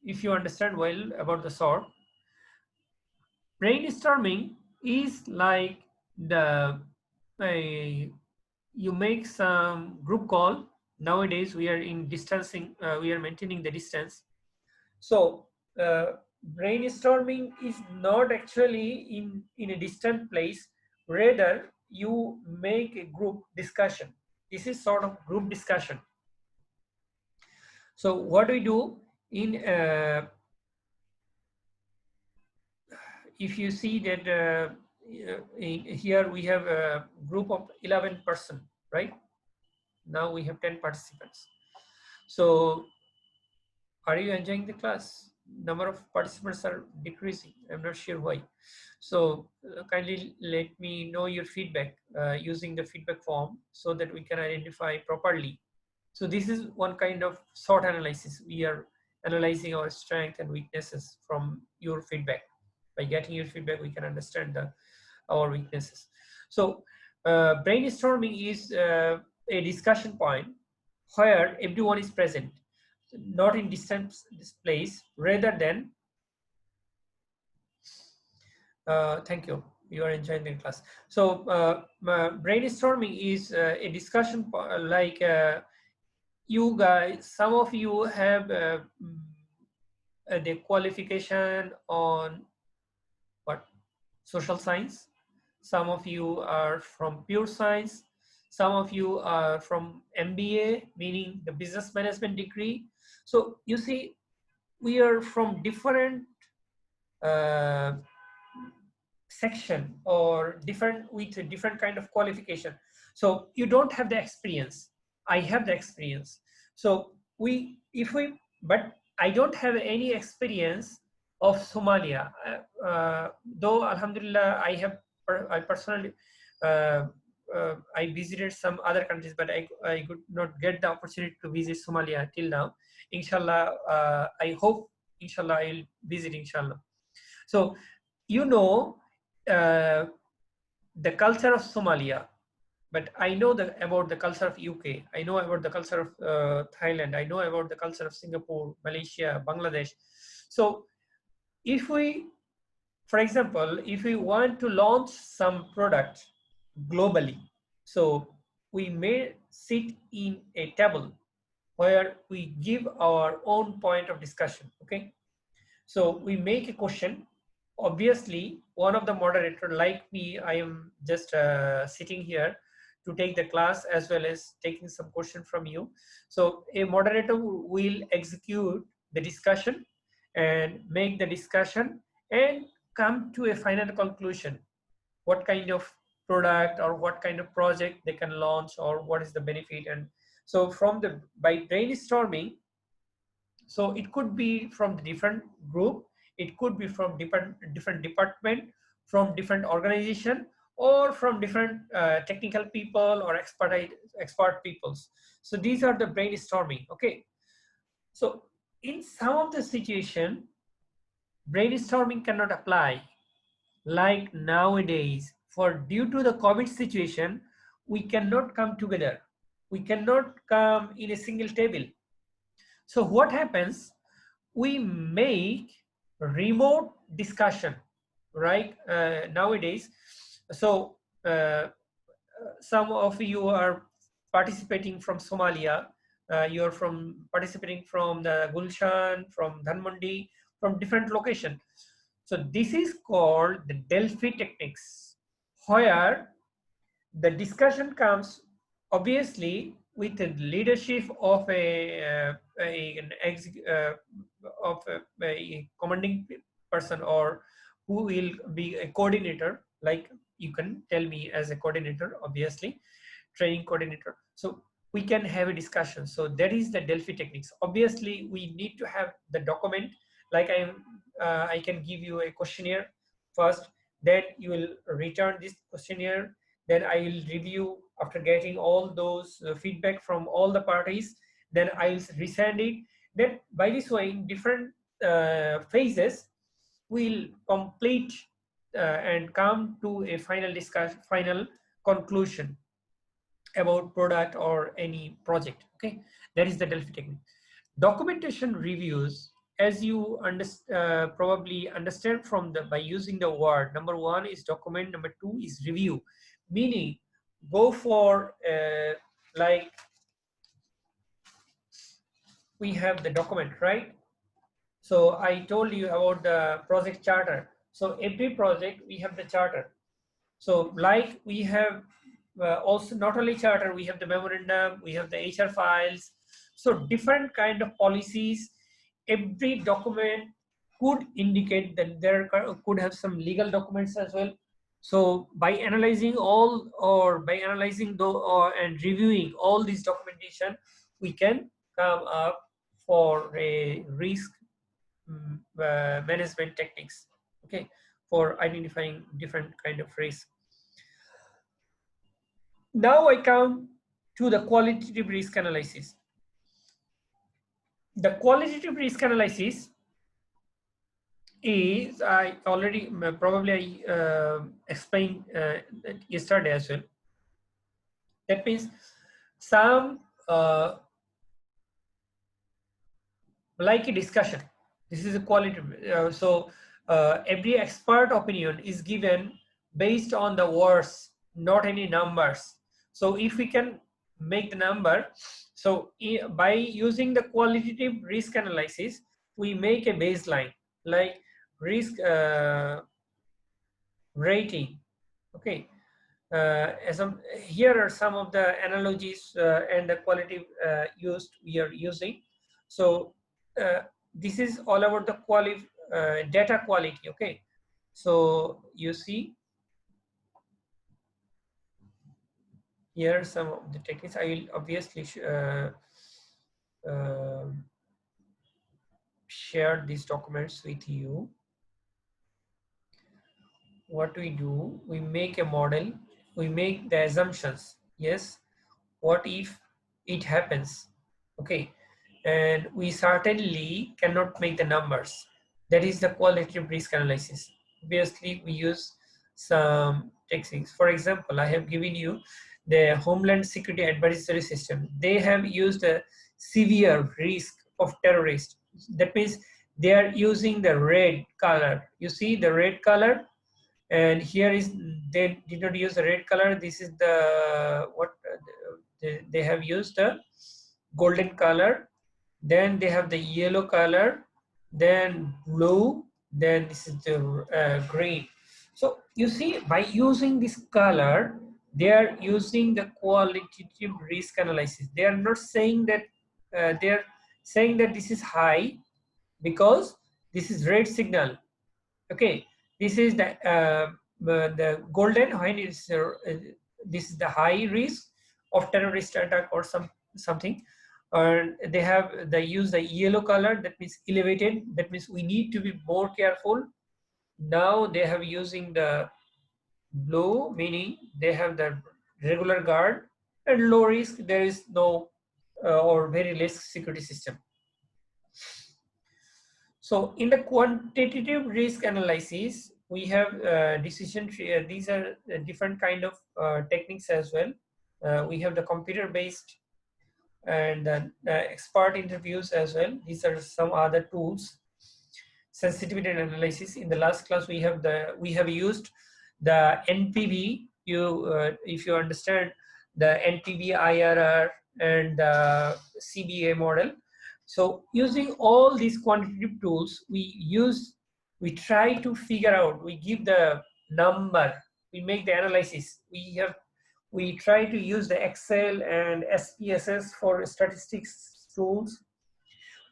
If you understand well about the SWOT, brainstorming is like the you make some group call. Nowadays we are in distancing, we are maintaining the distance. So brainstorming is not actually in a distant place, rather you make a group discussion. This is sort of group discussion. So what do we do in if you see that here we have a group of 11 person, right? Now we have 10 participants. So are you enjoying the class? Number of participants are decreasing. I'm not sure why. So kindly let me know your feedback using the feedback form so that we can identify properly. So this is one kind of SWOT analysis. We are analyzing our strength and weaknesses from your feedback. By getting your feedback, we can understand our weaknesses. So brainstorming is a discussion point where everyone is present, not in distant place, rather than thank you. You are enjoying the class. So brainstorming is a discussion like you guys. Some of you have the qualification on what, social science. Some of you are from pure science. Some of you are from MBA, meaning the business management degree. So you see, we are from different uh, section or different with a different kind of qualification. So you don't have the experience. I have the experience. So we, if we, but I don't have any experience of Somalia. Though Alhamdulillah, I personally, I visited some other countries, but I could not get the opportunity to visit Somalia till now. Inshallah, I hope, inshallah, I'll visit, inshallah. So, you know, uh, the culture of Somalia, but I know about the culture of UK. I know about the culture of Thailand. I know about the culture of Singapore, Malaysia, Bangladesh. So, if we, for example, if we want to launch some product globally, so we may sit in a table where we give our own point of discussion. Okay, so we make a question. Obviously, one of the moderator, like me, I am just sitting here to take the class as well as taking some question from you. So a moderator will execute the discussion and make the discussion and come to a final conclusion. What kind of product or what kind of project they can launch, or what is the benefit. And so from the, by brainstorming, so it could be from the different group, it could be from different department, from different organization, or from different technical people or expert peoples. So these are the brainstorming. Okay, so in some of the situation, brainstorming cannot apply, like nowadays, for due to the COVID situation, we cannot come together, we cannot come in a single table. So what happens, we make remote discussion, right, nowadays. So some of you are participating from Somalia, you are from participating from the Gulshan, from Dhanmondi, from different location. So this is called the Delphi techniques, where the discussion comes obviously with the leadership of of a commanding person, or who will be a coordinator, like you can tell me as a coordinator, obviously training coordinator. So we can have a discussion. So that is the Delphi techniques. Obviously we need to have the document, like I can give you a questionnaire first, then you will return this questionnaire, then I will review after getting all those feedback from all the parties, then I will resend it. Then by this way, in different phases, we'll complete and come to a final discussion, final conclusion about product or any project. Okay, that is the Delphi technique. Documentation reviews, as you probably understand from the, by using the word, number one is document, number two is review, meaning go for like we have the document, right? So I told you about the project charter. So every project we have the charter. So like we have also not only charter, we have the memorandum, we have the HR files. So different kind of policies. Every document could indicate that there could have some legal documents as well. So by analyzing all, or by analyzing and reviewing all these documentation, we can come up for a risk management techniques, okay, for identifying different kind of risk. Now I come to the qualitative risk analysis. The qualitative risk analysis is, I already probably I explained yesterday as well. That means some like a discussion. This is a qualitative. Every expert opinion is given based on the words, not any numbers. So if we can make the number, so by using the qualitative risk analysis, we make a baseline like risk rating. Okay. Here are some of the analogies and the quality we are using. So this is all about the data quality. Okay, so you see here are some of the techniques. I will obviously uh, share these documents with you. What we do, we make a model, we make the assumptions. Yes, what if it happens? Okay, and we certainly cannot make the numbers. That is the qualitative risk analysis. Obviously we use some techniques. For example, I have given you the Homeland Security Advisory System. They have used a severe risk of terrorist. That means they are using the red color. You see the red color, and here is, they did not use the red color. This is the what they have used a golden color, then they have the yellow color, then blue, then this is the green. So you see, by using this color, they are using the qualitative risk analysis. They are not saying that they are saying that this is high because this is red signal. Okay, this is the golden, when it's this is the high risk of terrorist attack or something. And they use the yellow color, that means elevated, that means we need to be more careful. Now they have using the blue, meaning they have the regular guard, and low risk, there is no or very less security system. So in the quantitative risk analysis, we have decision tree. These are different kind of techniques as well. We have the computer-based and expert interviews as well. These are some other tools. Sensitivity analysis. In the last class, we have used the NPV. If you understand the NPV, IRR, and CBA model. So using all these quantitative tools, we try to figure out, we give the number, we make the analysis. We try to use the Excel and SPSS for statistics tools.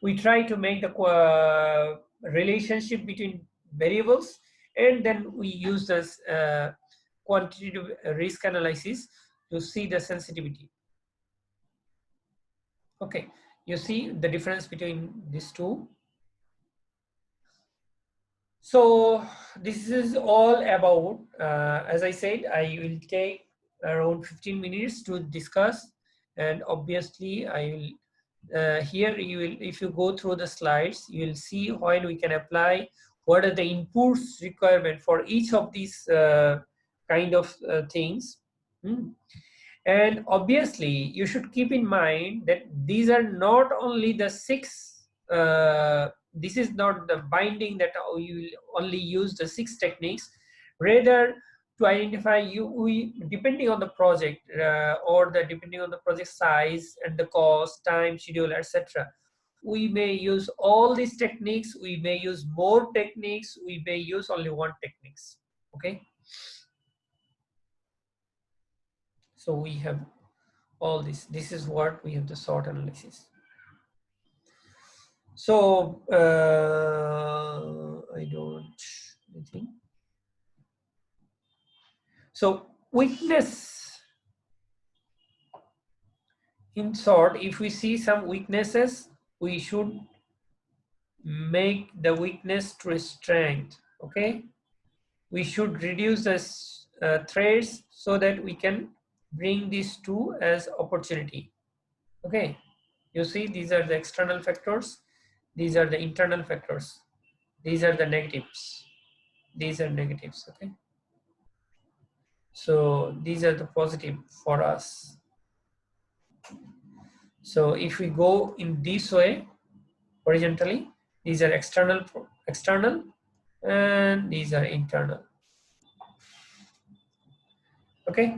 We try to make the relationship between variables, and then we use this quantitative risk analysis to see the sensitivity. Okay, you see the difference between these two. So this is all about, as I said, I will take around 15 minutes to discuss, and obviously I will here you will, if you go through the slides, you will see when we can apply, what are the inputs requirement for each of these kind of things. And obviously you should keep in mind that these are not only the 6 this is not the binding that you will only use the 6 techniques. Rather, to identify depending on the project or depending on the project size and the cost, time, schedule, etc., we may use all these techniques, we may use more techniques, we may use only one techniques. Okay, so we have all this is what we have, the SWOT analysis. So I think so. Weakness in short, if we see some weaknesses, we should make the weakness to a strength. Okay, we should reduce the threats so that we can bring these two as opportunity. Okay, you see, these are the external factors, these are the internal factors, these are the negatives, these are negatives. Okay, so these are the positive for us. So if we go in this way horizontally, these are external and these are internal. Okay,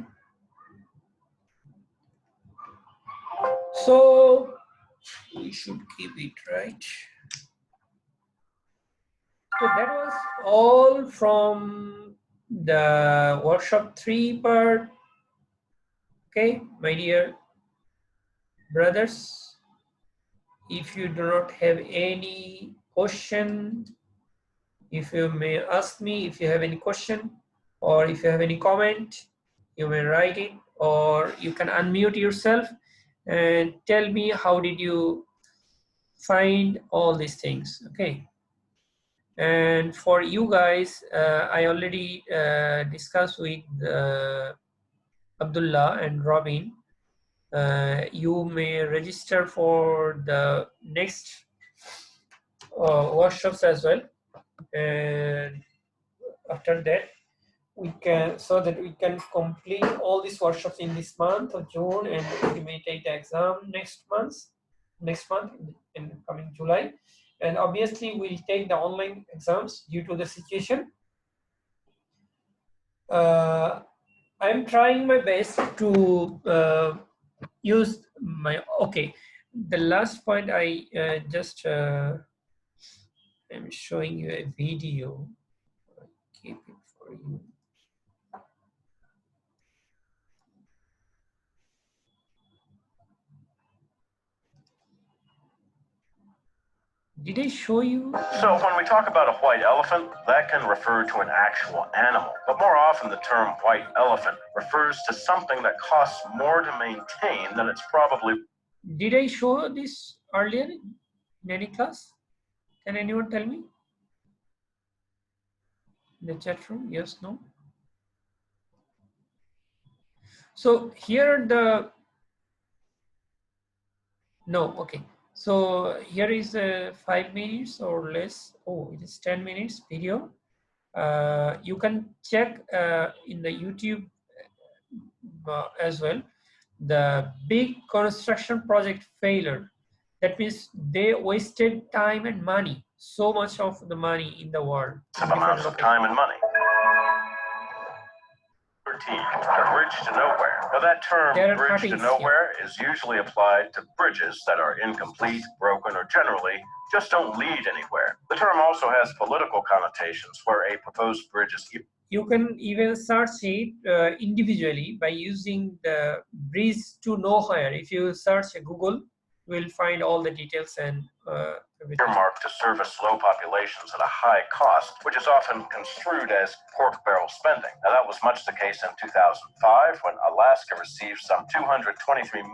so we should keep it right. So that was all from the workshop 3 part. Okay, my dear brothers, if you do not have any question, if you may ask me if you have any question, or if you have any comment, you may write it, or you can unmute yourself and tell me how did you find all these things. Okay, and for you guys, I already discussed with Abdullah and Robin. You may register for the next workshops as well, and after that we can, so that we can complete all these workshops in this month of June, and we may take the exam next month in coming July. And obviously we'll take the online exams due to the situation. I'm trying my best to use my, okay, the last point I just I'm showing you a video. I'll keep it for you. Did I show you? So when we talk about a white elephant, that can refer to an actual animal. But more often the term white elephant refers to something that costs more to maintain than it's probably... Did I show this earlier in any class? Can anyone tell me? In the chat room, yes, no? So here the, no, okay. So here is 5 minutes or less. Oh, it is 10 minutes video. You can check in the YouTube as well. The big construction project failure. That means they wasted time and money. So much of the money in the world. amounts of time and money. 13, a bridge to nowhere. Now that term, bridge to nowhere, is usually applied to bridges that are incomplete, broken, or generally just don't lead anywhere. The term also has political connotations where a proposed bridge is... You can even search it individually by using the bridge to nowhere. If you search Google, you will find all the details and earmarked to service low populations at a high cost, which is often construed as pork barrel spending. Now, that was much the case in 2005 when Alaska received some $223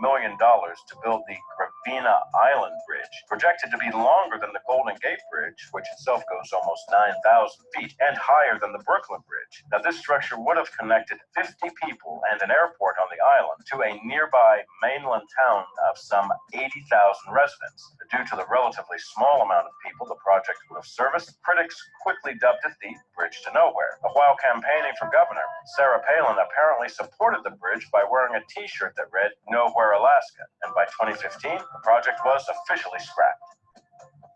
million to build the Gravina Island Bridge, projected to be longer than the Golden Gate Bridge, which itself goes almost 9,000 feet, and higher than the Brooklyn Bridge. Now, this structure would have connected 50 people and an airport on the island to a nearby mainland town of some 80,000 residents. Due to the relatively small amount of people the project would have serviced, critics quickly dubbed it the Bridge to Nowhere. While campaigning for governor, Sarah Palin apparently supported the bridge by wearing a t-shirt that read "Nowhere Alaska," and by 2015, the project was officially scrapped.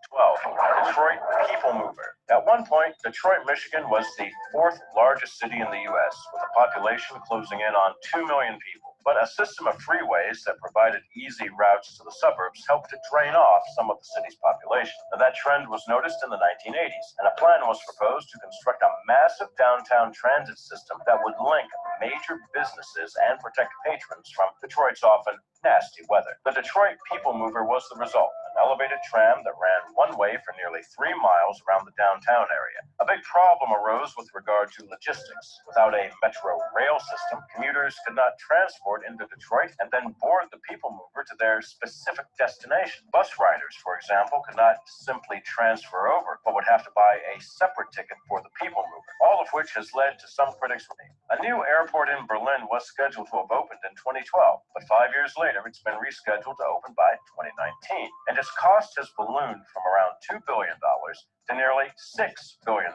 12. Detroit People Mover. At one point, Detroit, Michigan was the 4th largest city in the U.S., with a population closing in on 2 million people. But a system of freeways that provided easy routes to the suburbs helped to drain off some of the city's population. Now, that trend was noticed in the 1980s, and a plan was proposed to construct a massive downtown transit system that would link major businesses and protect patrons from Detroit's often nasty weather. The Detroit People Mover was the result, an elevated tram that ran one way for nearly 3 miles around the downtown area. big problem arose with regard to logistics. Without a metro rail system, commuters could not transport into Detroit and then board the people mover to their specific destination. Bus riders, for example, could not simply transfer over, but would have to buy a separate ticket for the people mover, all of which has led to some critics' relief. A new airport in Berlin was scheduled to have opened in 2012, but 5 years later, it's been rescheduled to open by 2019, and its cost has ballooned from around $2 billion to nearly $6 billion.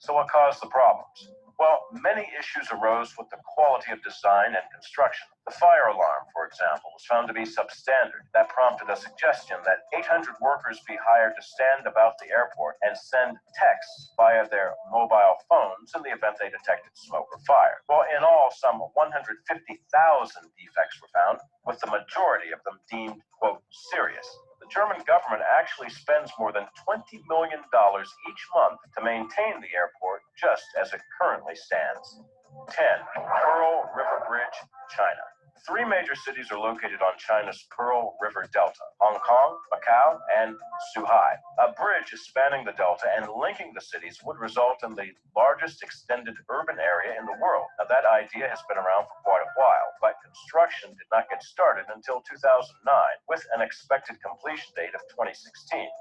So what caused the problems? Well, many issues arose with the quality of design and construction. The fire alarm, for example, was found to be substandard. That prompted a suggestion that 800 workers be hired to stand about the airport and send texts via their mobile phones in the event they detected smoke or fire. Well, in all, some 150,000 defects were found, with the majority of them deemed, quote, serious. The German government actually spends more than $20 million each month to maintain the airport just as it currently stands. 10. Pearl River Bridge, China. 3 major cities are located on China's Pearl River Delta: Hong Kong, Macau, and Zhuhai. A bridge is spanning the delta and linking the cities would result in the largest extended urban area in the world. Now, that idea has been around for quite a while, but construction did not get started until 2009, with an expected completion date of 2016.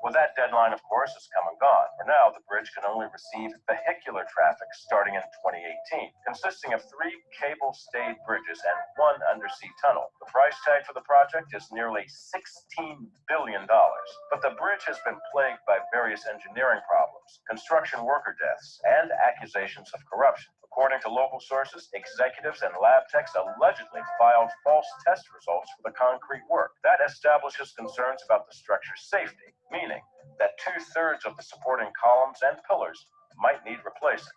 Well, that deadline, of course, has come and gone. For now, the bridge can only receive vehicular traffic starting in 2018, consisting of 3 cable-stayed bridges and 1 undersea tunnel. The price tag for the project is nearly $16 billion. But the bridge has been plagued by various engineering problems, construction worker deaths, and accusations of corruption. According to local sources, executives and lab techs allegedly filed false test results for the concrete work. That establishes concerns about the structure's safety, meaning that 2/3 of the supporting columns and pillars might need replacing.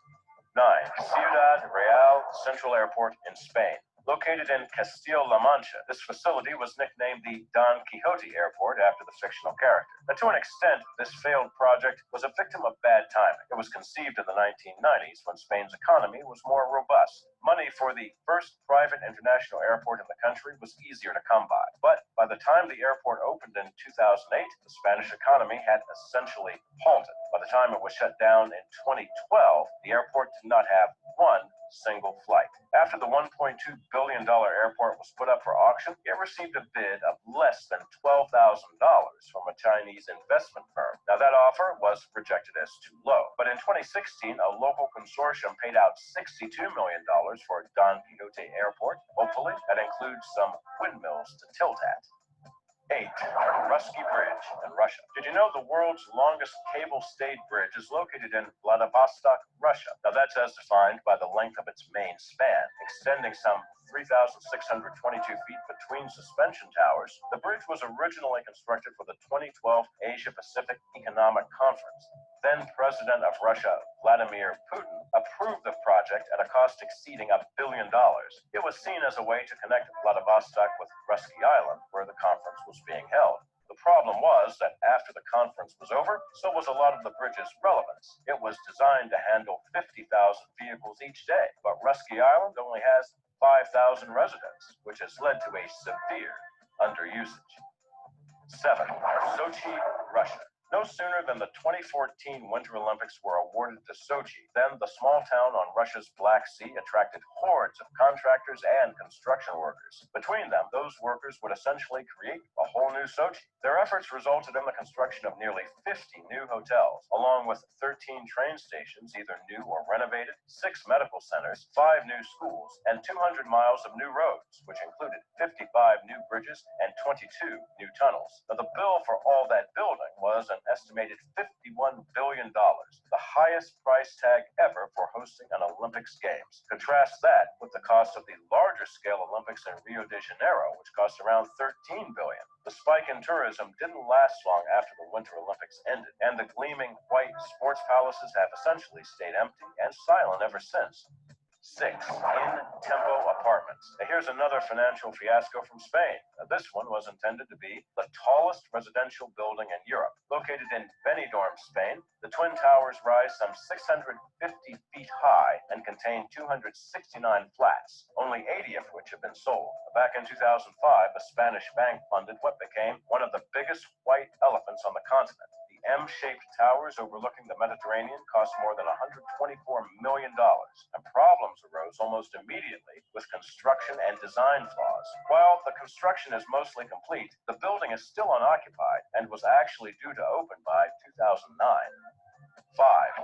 9. Ciudad Real Central Airport in Spain. Located in Castilla-La Mancha, this facility was nicknamed the Don Quixote Airport after the fictional character. Now, to an extent, this failed project was a victim of bad timing. It was conceived in the 1990s when Spain's economy was more robust. Money for the first private international airport in the country was easier to come by. But by the time the airport opened in 2008, the Spanish economy had essentially halted. By the time it was shut down in 2012, the airport did not have 1 single flight. After the $1.2 billion airport was put up for auction, it received a bid of less than $12,000 from a Chinese investment firm. Now, that offer was rejected as too low. But in 2016, a local consortium paid out $62 million for Don Quixote Airport. Hopefully, that includes some windmills to tilt at. 8. Russky Bridge in Russia. Did you know the world's longest cable-stayed bridge is located in Vladivostok, Russia? Now, that's as defined by the length of its main span, extending some 3,622 feet between suspension towers. The bridge was originally constructed for the 2012 Asia-Pacific Economic Conference. Then President of Russia, Vladimir Putin, approved the project at a cost exceeding $1 billion. It was seen as a way to connect Vladivostok with Russky Island, where the conference was being held. The problem was that after the conference was over, so was a lot of the bridge's relevance. It was designed to handle 50,000 vehicles each day, but Russky Island only has 5,000 residents, which has led to a severe underusage. 7. Sochi, Russia. No sooner than the 2014 Winter Olympics were awarded to Sochi than the small town on Russia's Black Sea attracted hordes of contractors and construction workers. Between them, those workers would essentially create a whole new Sochi. Their efforts resulted in the construction of nearly 50 new hotels, along with 13 train stations, either new or renovated, 6 medical centers, 5 new schools, and 200 miles of new roads, which included 55 new bridges and 22 new tunnels. Now, the bill for all that building was an estimated $51 billion, the highest price tag ever for hosting an Olympics Games. Contrast that with the cost of the larger scale Olympics in Rio de Janeiro, which cost around $13 billion. The spike in tourism didn't last long after the Winter Olympics ended, and the gleaming white sports palaces have essentially stayed empty and silent ever since. 6. In-Tempo Apartments. Now, here's another financial fiasco from Spain. Now, this one was intended to be the tallest residential building in Europe. Located in Benidorm, Spain, the Twin Towers rise some 650 feet high and contain 269 flats, only 80 of which have been sold. Back in 2005, a Spanish bank funded what became one of the biggest white elephants on the continent, the M-shaped towers overlooking the Mediterranean cost more than $124 million, and problems arose almost immediately with construction and design flaws. While the construction is mostly complete, the building is still unoccupied and was actually due to open by 2009. 5.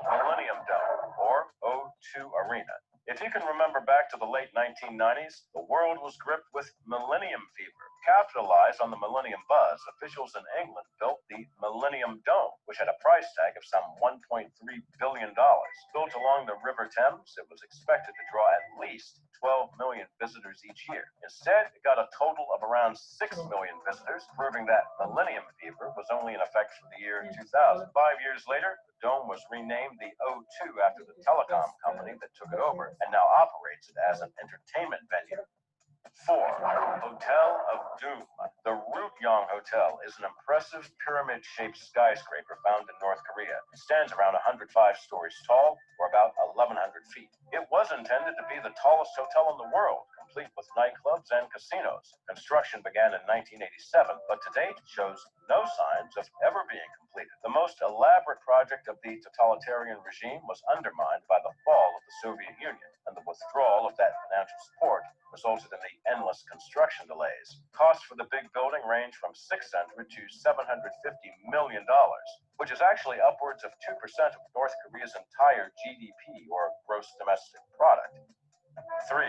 Millennium Dome, or O2 Arena. If you can remember back to the late 1990s, the world was gripped with millennium fever. Capitalized on the millennium buzz, officials in England built the Millennium Dome, which had a price tag of some $1.3 billion. Built along the River Thames, it was expected to draw at least 12 million visitors each year. Instead, it got a total of around 6 million visitors, proving that millennium fever was only in effect for the year 2000. 5 years later, the dome was renamed the O2 after the telecom company that took it over and now operates it as an entertainment venue. 4. Hotel of Doom. The Ryugyong Hotel is an impressive pyramid-shaped skyscraper found in North Korea. It stands around 105 stories tall, or about 1,100 feet. It was intended to be the tallest hotel in the world, complete with nightclubs and casinos. Construction began in 1987, but to date shows no signs of ever being completed. The most elaborate project of the totalitarian regime was undermined by the fall of the Soviet Union, and the withdrawal of that financial support resulted in the endless construction delays. Costs for the big building range from $600 to $750 million, which is actually upwards of 2% of North Korea's entire GDP, or gross domestic product. 3.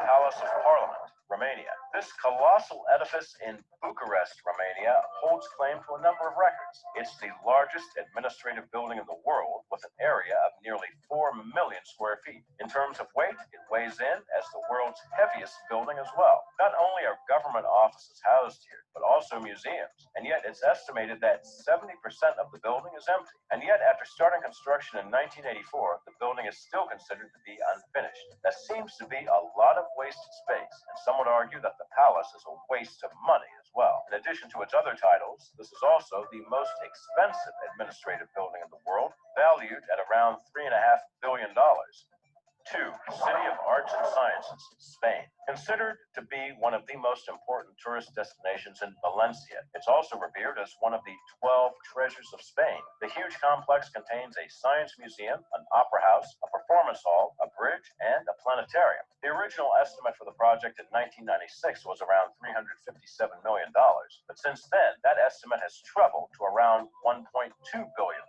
Palace of Parliament, Romania. This colossal edifice in Bucharest, Romania, holds claim to a number of records. It's the largest administrative building in the world, with an area of nearly 4 million square feet. In terms of weight, it weighs in as the world's heaviest building as well. Not only are government offices housed here, but also museums, and yet it's estimated that 70% of the building is empty. And yet, after starting construction in 1984, the building is still considered to be unfinished. That seems to be a lot of wasted space, and some would argue that the palace is a waste of money as well. In addition to its other titles, this is also the most expensive administrative building in the world, valued at around $3.5 billion. 2. City of Arts and Sciences, Spain. Considered to be one of the most important tourist destinations in Valencia, it's also revered as one of the 12 treasures of Spain. The huge complex contains a science museum, an opera house, a performance hall, a bridge, and a planetarium. The original estimate for the project in 1996 was around $357 million, but since then, that estimate has trebled to around $1.2 billion.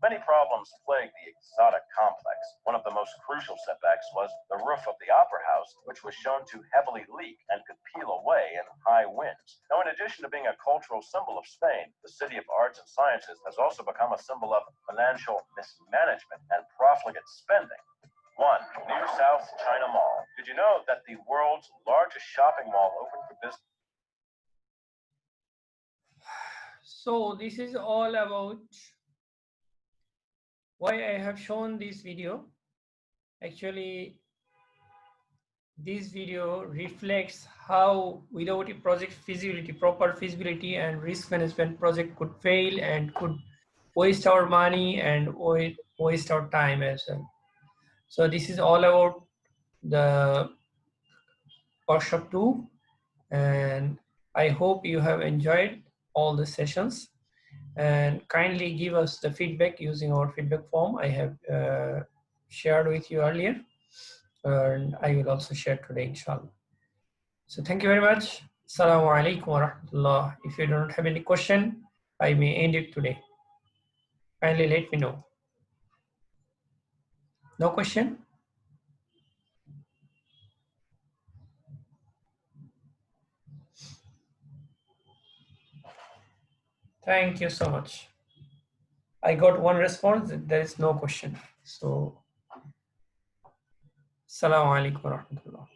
Many problems plague the exotic complex. One of the most crucial setbacks was the roof of the opera house, which was shown to heavily leak and could peel away in high winds. Now, in addition to being a cultural symbol of Spain, the City of Arts and Sciences has also become a symbol of financial mismanagement and profligate spending. 1. New South China Mall. Did you know that the world's largest shopping mall opened for business? So this is all about why I have shown this video. Actually, this video reflects how without a project feasibility, proper feasibility and risk management, project could fail and could waste our money and waste our time as well. So this is all about the workshop 2, and I hope you have enjoyed all the sessions, and kindly give us the feedback using our feedback form I have shared with you earlier, and I will also share today, inshallah. So thank you very much. Assalamu alaikum wa rahmatullah. If you don't have any question, I may end it today. Kindly let me know. No question? Thank you so much. I got one response that there is no question. So, Assalamu alaikum wa rahmatullah.